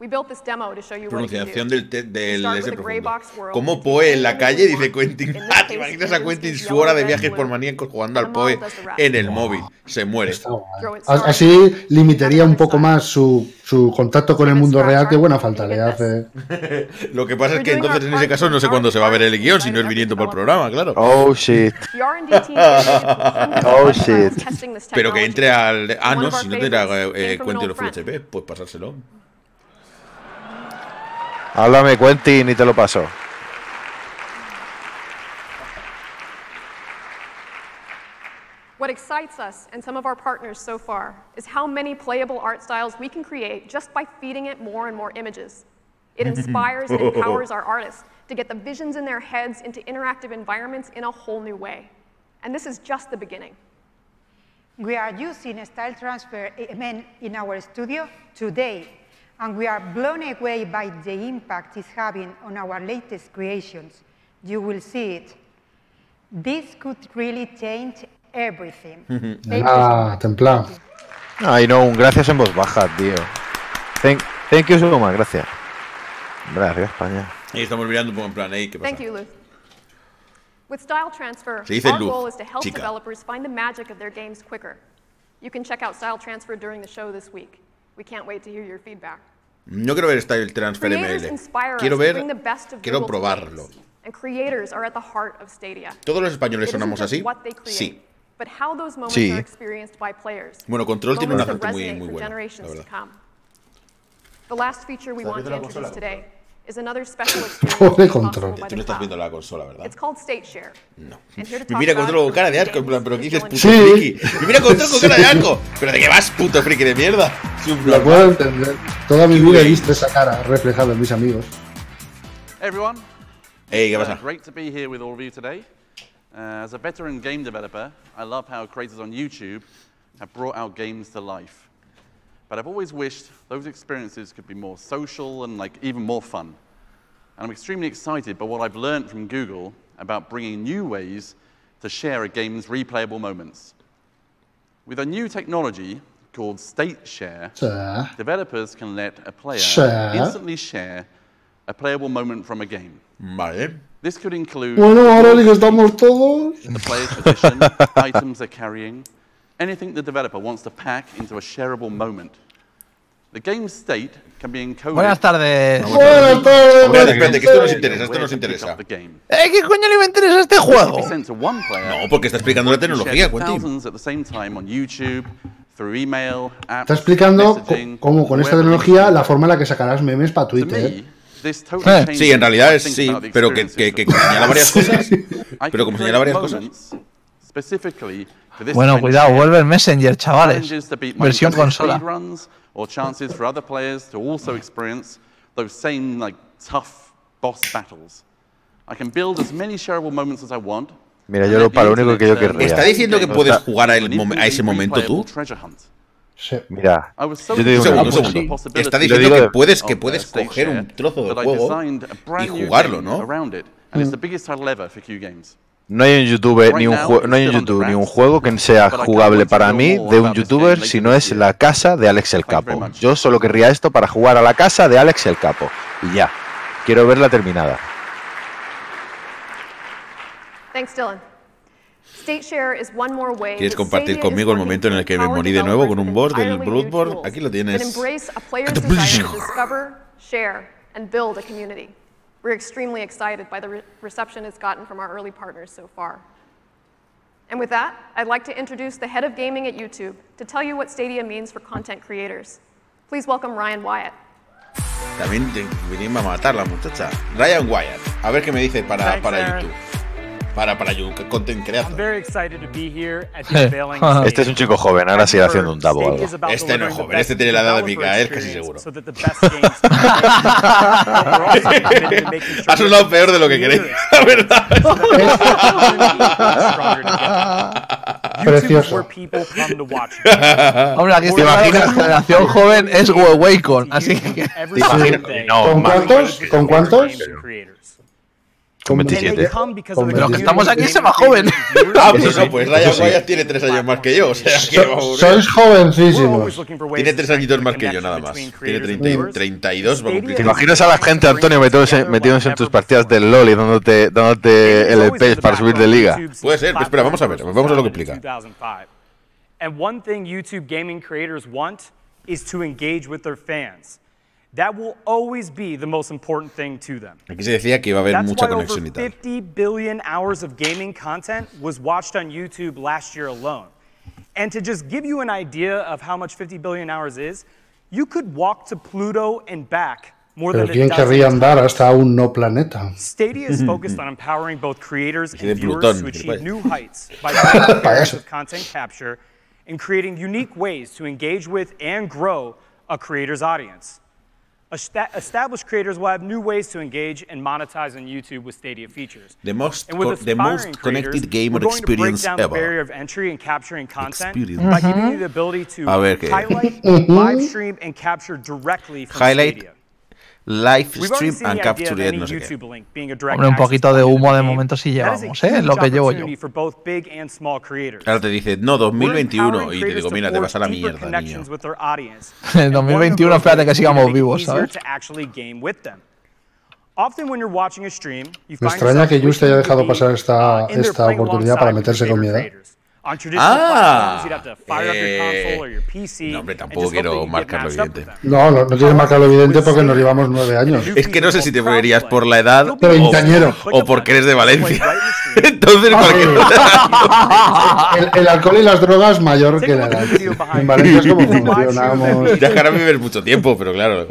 We built this demo to show you what it can do. Pronunciación del ese profundo. Como Poe en la calle, dice Quentin. ¿Te imaginas a Quentin su hora de viajes por maníacos jugando al Poe en el móvil? Se muere. Así limitaría un poco más su contacto con el mundo real, que buena falta le hace. Lo que pasa es que entonces en ese caso no sé cuándo se va a ver el guión, si no es viniendo por el programa, claro. Oh shit. Oh shit. Pero que entre al... Ah, no, si no tendrá Quentin los Full HP, pues pasárselo. Háblame, Quentin, y te lo paso. What excites us and some of our partners so far is how many playable art styles we can create just by feeding it more and more images. It inspires and empowers our artists to get the visions in their heads into interactive environments in a whole new way. And this is just the beginning. We are using style transfer in our studio today, and we are blown away by the impact it's having on our latest creations. You will see it. This could really change everything. Templado. Ay, no, un gracias en voz baja, tío. Thank you so much, gracias. Gracias, España. Y estamos mirando un poco en plan, ¿qué pasa? Thank you, Luz. With Style Transfer, Se dice our Luz, goal is to help chica. developers find the magic of their games quicker. You can check out Style Transfer during the show this week. We can't wait to hear your feedback. No quiero ver Style Transfer Creators ML. inspire Quiero us to ver, bring the best of quiero Google to probarlo. games. And creators are at the heart of Stadia. ¿Todos los españoles It isn't sonamos just así? what they create, Sí. but how those moments Sí. are experienced by players. Bueno, Control tiene un Moments that acento muy, resonate muy for bueno, la generations to verdad. come. The last feature we ¿Estás want viendo to la consola? introduce today is another special experience Pobre made Control. possible by Tú no the estás cloud. viendo la consola, ¿verdad? It's called State Share. No. And here to Me talk mira about Control it con cara de from asco, en plan, ¿pero qué dices, puto Sí. friki? Me mira Control con cara de asco. ¿Pero de qué vas, puto friki de mierda? Lo puedo entender. Toda mi vida he visto esa cara reflejada en mis amigos. Hey everyone. Hey, ¿qué pasa? Great to be here with all of you today. As a veteran game developer, I love how creators on YouTube have brought our games to life. But I've always wished those experiences could be more social and even more fun. And I'm extremely excited by what I've learned from Google about bringing new ways to share a game's replayable moments. With a new technology called State Share, developers can let a player instantly share a playable moment from a game. Vale. This could include ahora sí que estamos todos. the player's position, items they're carrying, anything the developer wants to pack into a shareable moment. The game's state can be encoded. Buenas tardes. Buenas tardes. Espérate, que esto nos interesa, ¿Qué coño le interesa este juego? No, porque está explicando la tecnología, Quentin. Está explicando cómo con esta tecnología la forma en la que sacarás memes para Twitter. Sí, en realidad es sí, pero que señala varias cosas. Pero como señala varias cosas. Bueno, cuidado, vuelve el Messenger, chavales. Versión consola. Or chances for other players to also experience those same tough boss battles. I can build as many shareable moments as I want. Mira, yo para lo único que yo querría. ¿Está diciendo que puedes jugar a ese momento tú? Sí. Mira, yo te digo un segundo. Está diciendo que puedes coger un trozo del juego y jugarlo, ¿no? No hay un youtuber ni un juego que sea jugable para mí de un youtuber si no es la casa de Alex el Capo. Yo solo querría esto para jugar a la casa de Alex el Capo. Y ya. Quiero verla terminada. ¿Quieres compartir conmigo el momento en el que me morí de nuevo con un boss del Bloodborne? Aquí lo tienes. We're extremely excited by the reception it's gotten from our early partners so far. And with that, I'd like to introduce the head of gaming at YouTube to tell you what Stadia means for content creators. Please welcome Ryan Wyatt. También vinimos a matar la muchacha. Ryan Wyatt. A ver qué me dice para YouTube. Para YouTube, content creator. Este es un chico joven, ahora sigue haciendo un dabo o algo. Este no es joven, este tiene la edad de mi Mikael, casi seguro. Ha sonado peor de lo que queréis, la verdad. Precioso. Hombre, aquí te imaginas, generación joven es Wacom, así que... ¿Con cuántos? Con 27. Pero que estamos aquí es más joven. Pues no, pues Ryan Wyatt tiene 3 años más que yo. O sea, sois jovencísimos. Tiene 3 añitos más que yo, nada más. Tiene 32. ¿Te imaginas a la gente, Antonio, metiéndose en tus partidas del LoL y dándote el page para subir de liga? Puede ser, pero espera, vamos a ver lo que explica. And one thing YouTube gaming creators want is to engage with their fans. That will always be the most important thing to them. Aquí se decía que iba a haber mucha conexión y tal. 50 billion hours of gaming content was watched on YouTube last year alone. And to just give you an idea of how much 50 billion hours is, you could walk to Pluto and back more than a dozen times. ¿Quién querría andar hasta un no planeta? Stadia is focused on empowering both creators and viewers to achieve new heights by providing areas of content capture and creating unique ways to engage with and grow a creator's audience. Established creators will have new ways to engage and monetize on YouTube with Stadia features. The most connected gamer experience ever. Barrier of entry and capturing content by giving you the ability to highlight, live stream, and capture directly from Stadia. Live stream and capture it, no sé qué. Hombre, un poquito de humo de momento sí llevamos, es lo que llevo yo. Ahora te dice, no, 2021, y te digo, mira, te vas a la mierda, niño. 2021, espérate que sigamos vivos, ¿sabes? Me extraña que Just haya dejado pasar esta oportunidad para meterse con mi edad. No, hombre, tampoco quiero marcarlo evidente. No quieres marcarlo evidente porque nos llevamos 9 años. Es que no sé si te moverías por la edad o porque eres de Valencia. Entonces, el alcohol y las drogas mayor que la edad. En Valencia es como funcionamos. Ya que ahora vives mucho tiempo, pero claro.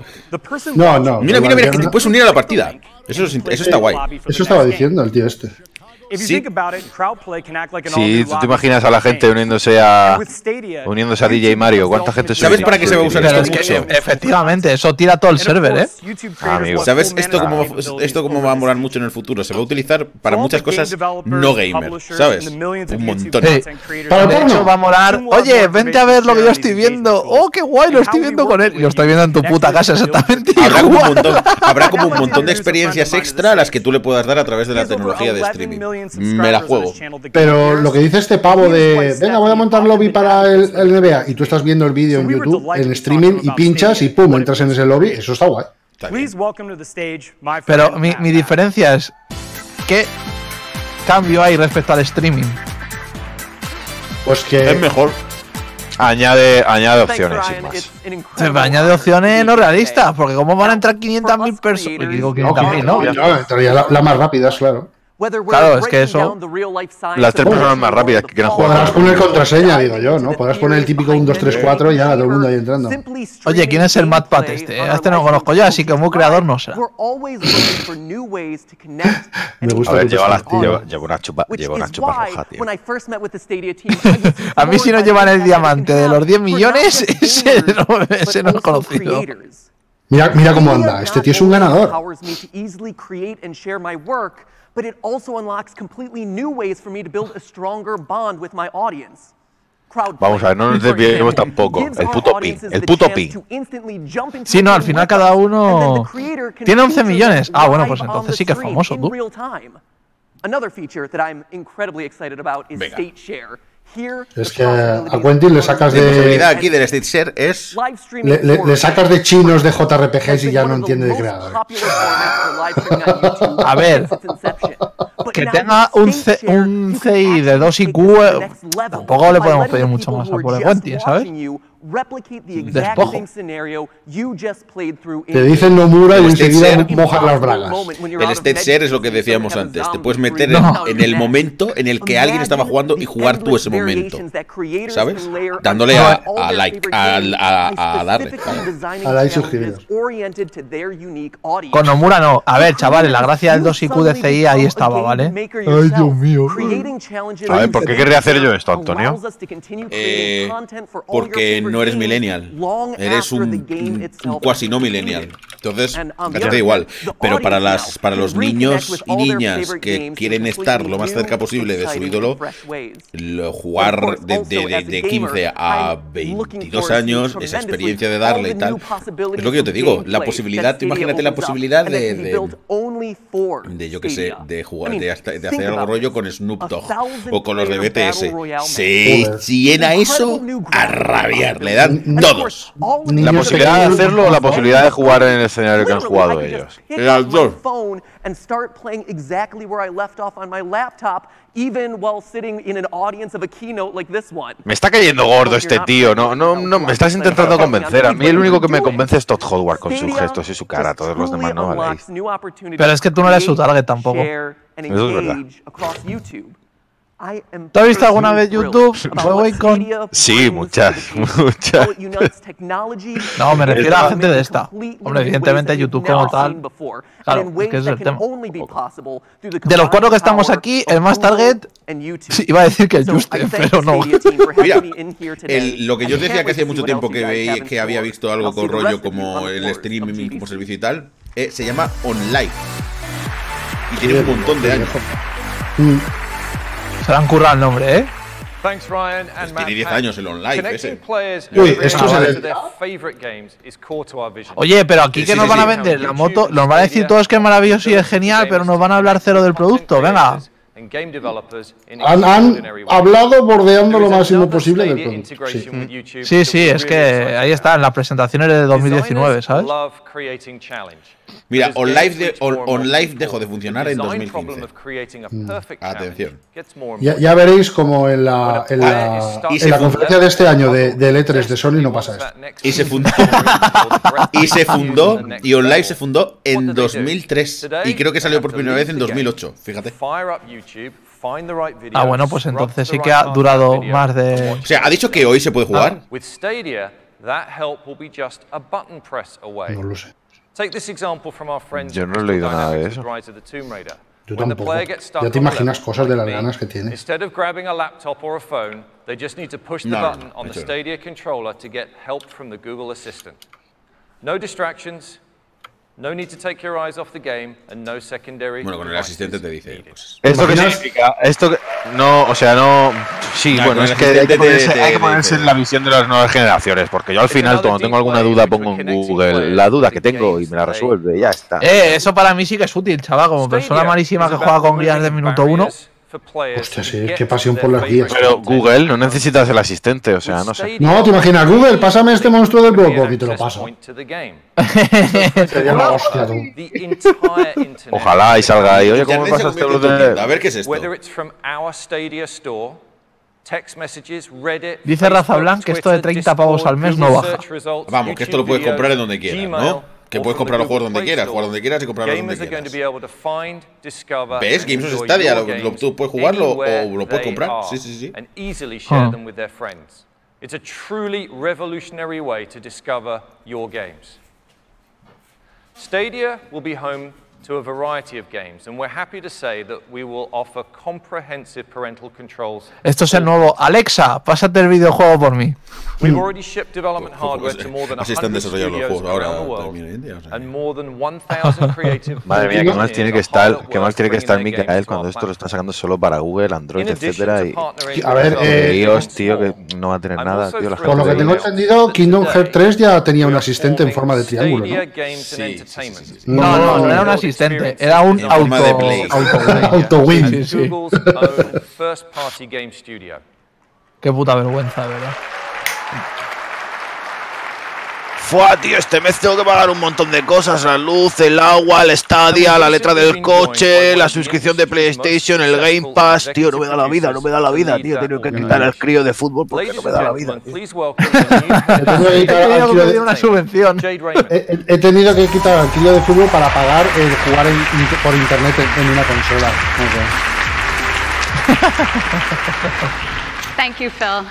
No. Mira, que te puedes unir a la partida. Eso está guay. Eso estaba diciendo el tío este. Sí, tú te imaginas a la gente uniéndose a DJ Mario. ¿Cuánta gente se ¿Sabes para qué se va a usar esto mucho? Efectivamente, eso tira todo el server, ¿eh? Amigo. ¿Sabes esto cómo va a molar mucho en el futuro? Se va a utilizar para muchas cosas no gamer, ¿sabes? Un montón. De hecho, va a molar. Oye, vente a ver lo que yo estoy viendo. Oh, qué guay, lo estoy viendo con él. Y lo estoy viendo en tu puta casa, exactamente. Habrá como un montón de experiencias extra a las que tú le puedas dar a través de la tecnología de streaming. Me la juego. Pero lo que dice este pavo de venga, voy a montar lobby para el NBA y tú estás viendo el vídeo en YouTube, en streaming, y pinchas y pum, entras en ese lobby, eso está guay. Pero mi diferencia es ¿qué cambio hay respecto al streaming? Pues que es mejor. Añade opciones sin más. Añade opciones no realistas, porque como van a entrar 500.000 personas. Digo 500.000, ¿no? Entraría la más rápida, claro. Claro, es que eso. Las 3 personas más rápidas que quieran jugar. Podrás poner contraseña, digo yo, ¿no? Podrás poner el típico 1, 2, 3, 4 y ya todo el mundo ahí entrando. Oye, ¿quién es el MatPat este? A este no lo conozco yo, así que como creador no será. Me gusta. A ver, lleva una chupa roja, tío. A mí si no llevan el diamante de los 10 millones, ese no es conocido. Mira cómo anda, este tío es un ganador. But it also unlocks completely new ways for me to build a stronger bond with my audience. Vamos a ver, no nos desviemos tampoco. El puto ping. Sí, no, al final cada uno tiene 11 millones. Ah, bueno, pues entonces sí que es famoso, tú. Another feature that I'm incredibly excited about is state share. Es que a Quentin le sacas de... La posibilidad aquí del State Share es... Le sacas de chinos de JRPGs y ya no entiende de creadores. A ver, que tenga un CI de 2 IQ, tampoco le podemos pedir mucho más a por Quentin, ¿sabes? Despojo. Te dicen Nomura y enseguida mojas las bragas. El State Share es lo que decíamos antes. Te puedes meter en el momento en el que alguien estaba jugando y jugar tú ese momento. ¿Sabes? Dándole a like, a darle. A like suscribiros. Con Nomura no. A ver, chavales, la gracia del 2IQ de CI ahí estaba, ¿vale? Ay, Dios mío. A ver, ¿por qué querría hacer yo esto, Antonio? Porque no eres millennial, eres un cuasi no millennial. Entonces, da igual. Pero para los niños y niñas que quieren estar lo más cerca posible de su ídolo, jugar de 15 a 22 años, esa experiencia de darle y tal, es lo que yo te digo. La posibilidad, imagínate la posibilidad de yo qué sé, de jugar, de hacer algo rollo con Snoop Dogg o con los de BTS. Se llena eso a rabiar. Le dan todos. La posibilidad de hacerlo o la posibilidad de jugar en el escenario que han jugado ellos. Las dos. Me está cayendo gordo este tío. No, me estás intentando convencer. A mí el único que me convence es Todd Howard con sus gestos y su cara. Todos los demás no valéis. Pero es que tú no eres su target tampoco. Eso es verdad. ¿Tú has visto alguna vez YouTube? Sí, muchas. No, me refiero a la gente de esta. Hombre, evidentemente YouTube como tal. Claro, es que ese es el tema. De los 4 que estamos aquí, el más target, sí, iba a decir que el Juste, pero no. Mira, lo que yo os decía que hacía mucho tiempo que había visto algo con rollo como el streaming como servicio y tal, se llama OnLive. Y tiene un montón de años. Se le han currado el nombre, ¿eh? Tiene 10 años el OnLive ese. Uy, esto es Oye, pero aquí que nos van a vender la moto, nos van a decir todos que es maravilloso y es genial, pero nos van a hablar cero del producto, venga. Han hablado bordeando lo máximo posible del producto. Sí, es que ahí está, en las presentaciones de 2019, ¿sabes? Mira, OnLive dejó de funcionar en 2015. Atención. Ya veréis como en la conferencia de este año del E3 de Sony no pasa esto. Y se fundó. Y OnLive se fundó en 2003. Y creo que salió por primera vez en 2008. Fíjate. Ah, bueno, pues entonces sí que ha durado más de... O sea, ¿ha dicho que hoy se puede jugar? No lo sé. Yo no he leído nada de eso. Yo tampoco. Ya te imaginas cosas de las ganas que tienes. Instead of grabbing a laptop or a phone, they just need to push the button on the Stadia controller to get help from the Google Assistant. No distractions, no need to take your eyes off the game, and no secondary. Bueno, con el asistente te dice. Pues, ¿Esto qué significa? Esto que, no, o sea, no. Sí, bueno, es que hay que ponerse en la visión de las nuevas generaciones, porque yo al final, cuando tengo alguna duda, pongo en Google la duda que tengo y me la resuelve, y ya está. Eso para mí sí que es útil, chaval, como persona malísima que juega con guías de minuto 1. Hostia, sí, qué pasión por las guías. Pero Google, no necesitas el asistente, o sea, no sé. No, te imaginas, Google, pásame este monstruo del blog y te lo paso. Sería la hostia, tú. Ojalá y salga ahí. Oye, ¿cómo me pasa este blog de...? A ver qué es esto. Dice Raza Blanc que esto de 30 pavos al mes no baja. Vamos, que esto lo puedes comprar en donde quieras, ¿no? Que puedes comprar los juegos donde quieras, jugar donde quieras y comprarlos donde quieras. ¿Ves? Games of Stadia, tú puedes jugarlo o lo puedes comprar. Sí, sí, sí. It's a truly revolutionary way to discover your games. Stadia will be home to a variety of games, and we're happy to say that we will offer comprehensive parental controls. Esto es el nuevo Alexa, pásate el videojuego por mí. We've already shipped development hardware to more than 100 studios around the world, and more than 1,000 creative. Madre mía, qué mal tiene que estar Micael cuando esto lo está sacando solo para Google, Android, etcétera. Y a ver, iOS, tío, que no va a tener nada, tío. Por lo que tengo entendido, Kingdom Hearts 3 ya tenía un asistente en forma de triángulo, ¿no? No era un asistente. Era un auto-win. Sí. Qué puta vergüenza, de verdad. Fua, tío, este mes tengo que pagar un montón de cosas. La luz, el agua, el Stadia, la letra del coche, la suscripción de PlayStation, el Game Pass. Tío, no me da la vida, tío. Tengo que quitar al crío de fútbol porque no me da la vida. He tenido que quitar al crío de fútbol para pagar el jugar por internet en una consola. Thank you, Phil.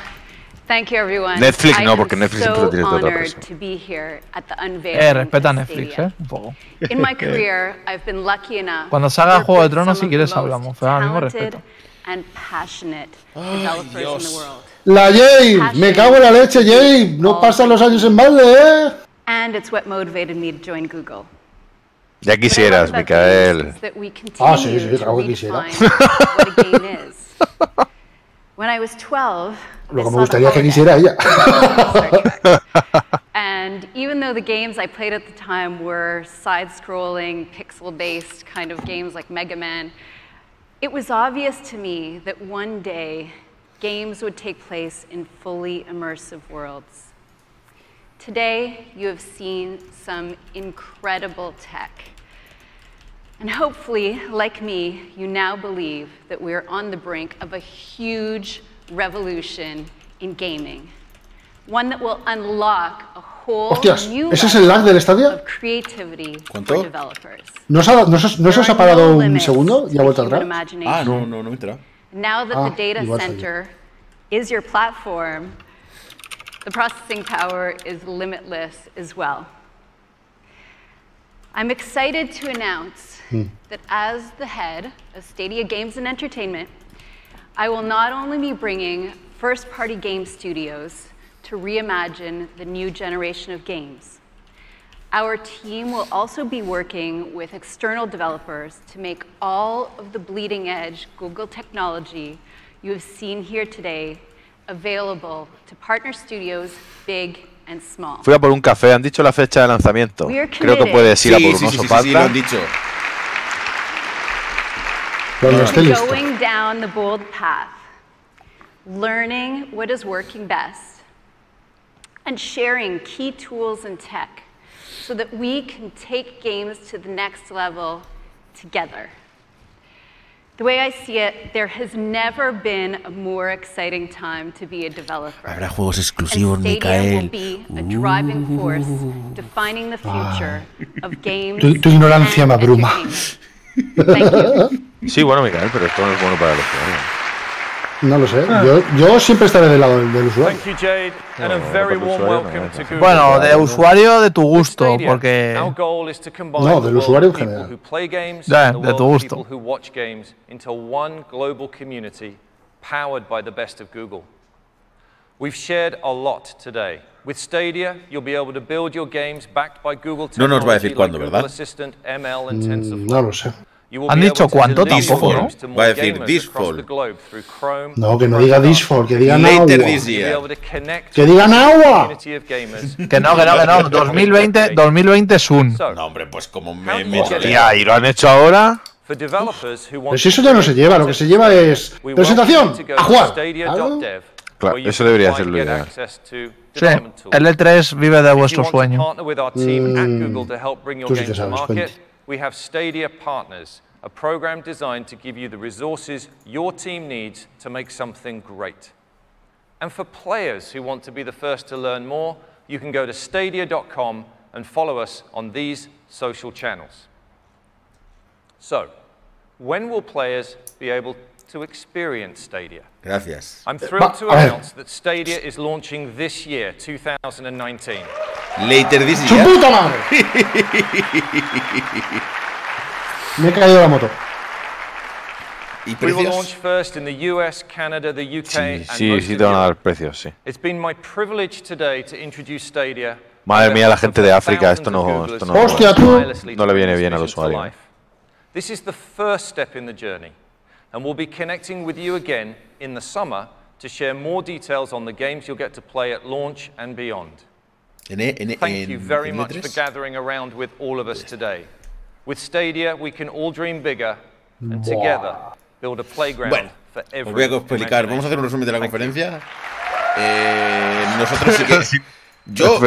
Thank you, everyone. Netflix no, porque Netflix siempre lo tiene toda otra persona. Respeta Netflix, un poco. In my career, I've been lucky enough. Cuando salga Juego de Tronos, si quieres hablamos, pero ahora mismo respeto. La Jay, me cago en la leche, Jay. No pasan los años en balde, And it's what motivated me to join Google. Ya quisieras, Micael. Sí, claro que quisiera. When I was 12, lo que me gustaría que quisiera ella. And even though the games I played at the time were side-scrolling, pixel-based kind of games like Mega Man, it was obvious to me that one day games would take place in fully immersive worlds. Today, you have seen some incredible tech. And hopefully, like me, you now believe that we're on the brink of a huge revolution in gaming. One that will unlock a whole new level of creativity for developers. ¿No se os ha parado un segundo y ha vuelto atrás? No me he enterado. Now that the data center is your platform, the processing power is limitless as well. I'm excited to announce that as the head of Stadia Games and Entertainment, I will not only be bringing first-party game studios to reimagine the new generation of games. Our team will also be working with external developers to make all of the bleeding-edge Google technology you have seen here today available to partner studios big and small. Fui a por un café, han dicho la fecha de lanzamiento. Creo que puedes ir a por un oso panda. Sí, lo han dicho. Going down the bold path, learning what is working best, and sharing key tools and tech so that we can take games to the next level together. The way I see it, there has never been a more exciting time to be a developer. Habrá juegos exclusivos, Micael. Be a driving force defining the future of games. Tu ignorancia me abruma. Thank you. Sí, bueno, Micael, pero esto no es bueno para los jugadores. No lo sé. Yo siempre estaré del lado del usuario. Bueno, de usuario de tu gusto, porque... No, del usuario en general. Ya, de tu gusto. We've shared a lot today. With Stadia, you'll be able to build your games backed by Google No nos va a decir technology cuándo, like ¿verdad? Google Assistant, ML, and TensorFlow. No lo sé. Han dicho cuánto tampoco, ¿no? Va a decir this fall. No, que no diga this fall, que diga now. Later this year. Que diga now. Que no. 2020 es un. No, hombre, pues como me Tía, ¿y lo han hecho ahora? Pero si eso ya no se lleva, lo que se lleva es presentación, a jugar. Claro, eso debería ser lo ideal. Sí, el E3 vive de vuestro sueño. Tú sí que sabes, cuenta. We have Stadia Partners, a program designed to give you the resources your team needs to make something great. And for players who want to be the first to learn more, you can go to stadia.com and follow us on these social channels. So, when will players be able to experience Stadia? Gracias. I'm thrilled to announce that Stadia is launching this year, 2019. Later this ¡Su year. puta madre! Me he caído la moto. ¿Y We will precios? launch first in the US, Canada, the UK, and Sí, most sí of te van a Europe. dar precios, sí. It's been my privilege today to introduce Stadia. Madre mía, la gente de África, esto no ¡Hostia, tú! no le viene bien al usuario. This is the first step in the journey, and we'll be connecting with you again in the summer to share more details on the games you'll get to play at launch and beyond. Thank you very much for gathering around with all of us today. With Stadia, we can all dream bigger, and together build a playground for Os voy a every explicar. Vamos a hacer un resumen de la conferencia. Nosotros sí que... Yo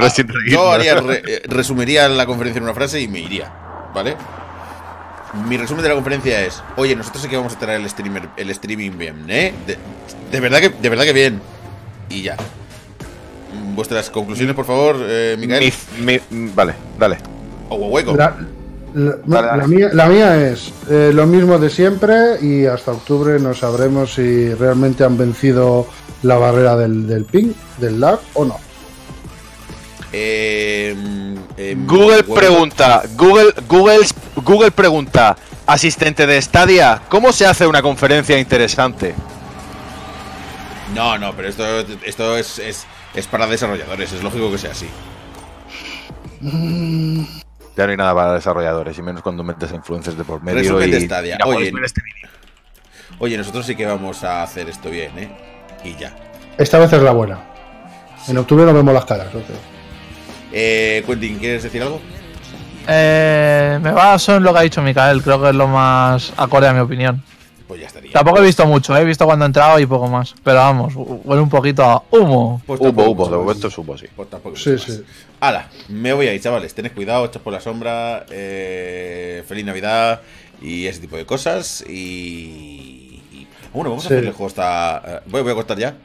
resumiría la conferencia en una frase y me iría, ¿vale? Mi resumen de la conferencia es: oye, nosotros sí que vamos a tener el streaming bien, ¿eh? De verdad que bien. Y ya. Vuestras conclusiones, por favor, Miguel. Vale, dale. O hueco. La mía es lo mismo de siempre y hasta octubre no sabremos si realmente han vencido la barrera del ping, del lag o no. Google pregunta, asistente de Stadia, ¿cómo se hace una conferencia interesante? No, pero esto es para desarrolladores, es lógico que sea así. Ya no hay nada para desarrolladores, y menos cuando metes influencers de por medio. Resumen de y Stadia. ya podéis ver este vídeo. Oye, nosotros sí que vamos a hacer esto bien, ¿eh? Y ya. Esta vez es la buena. En octubre nos vemos las caras. Quentin, ¿quieres decir algo? Me baso en lo que ha dicho Micael, creo que es lo más acorde a mi opinión. Pues ya estaría. Tampoco he visto mucho, he visto cuando he entrado y poco más. Pero vamos, huele un poquito a humo. Pues humo, de momento es humo, sí. Pues tampoco sí. Hala, me voy a ir, chavales. Tened cuidado, echad por la sombra. Feliz Navidad y ese tipo de cosas. Y bueno, vamos a hacer el juego hasta. Voy a cortar ya.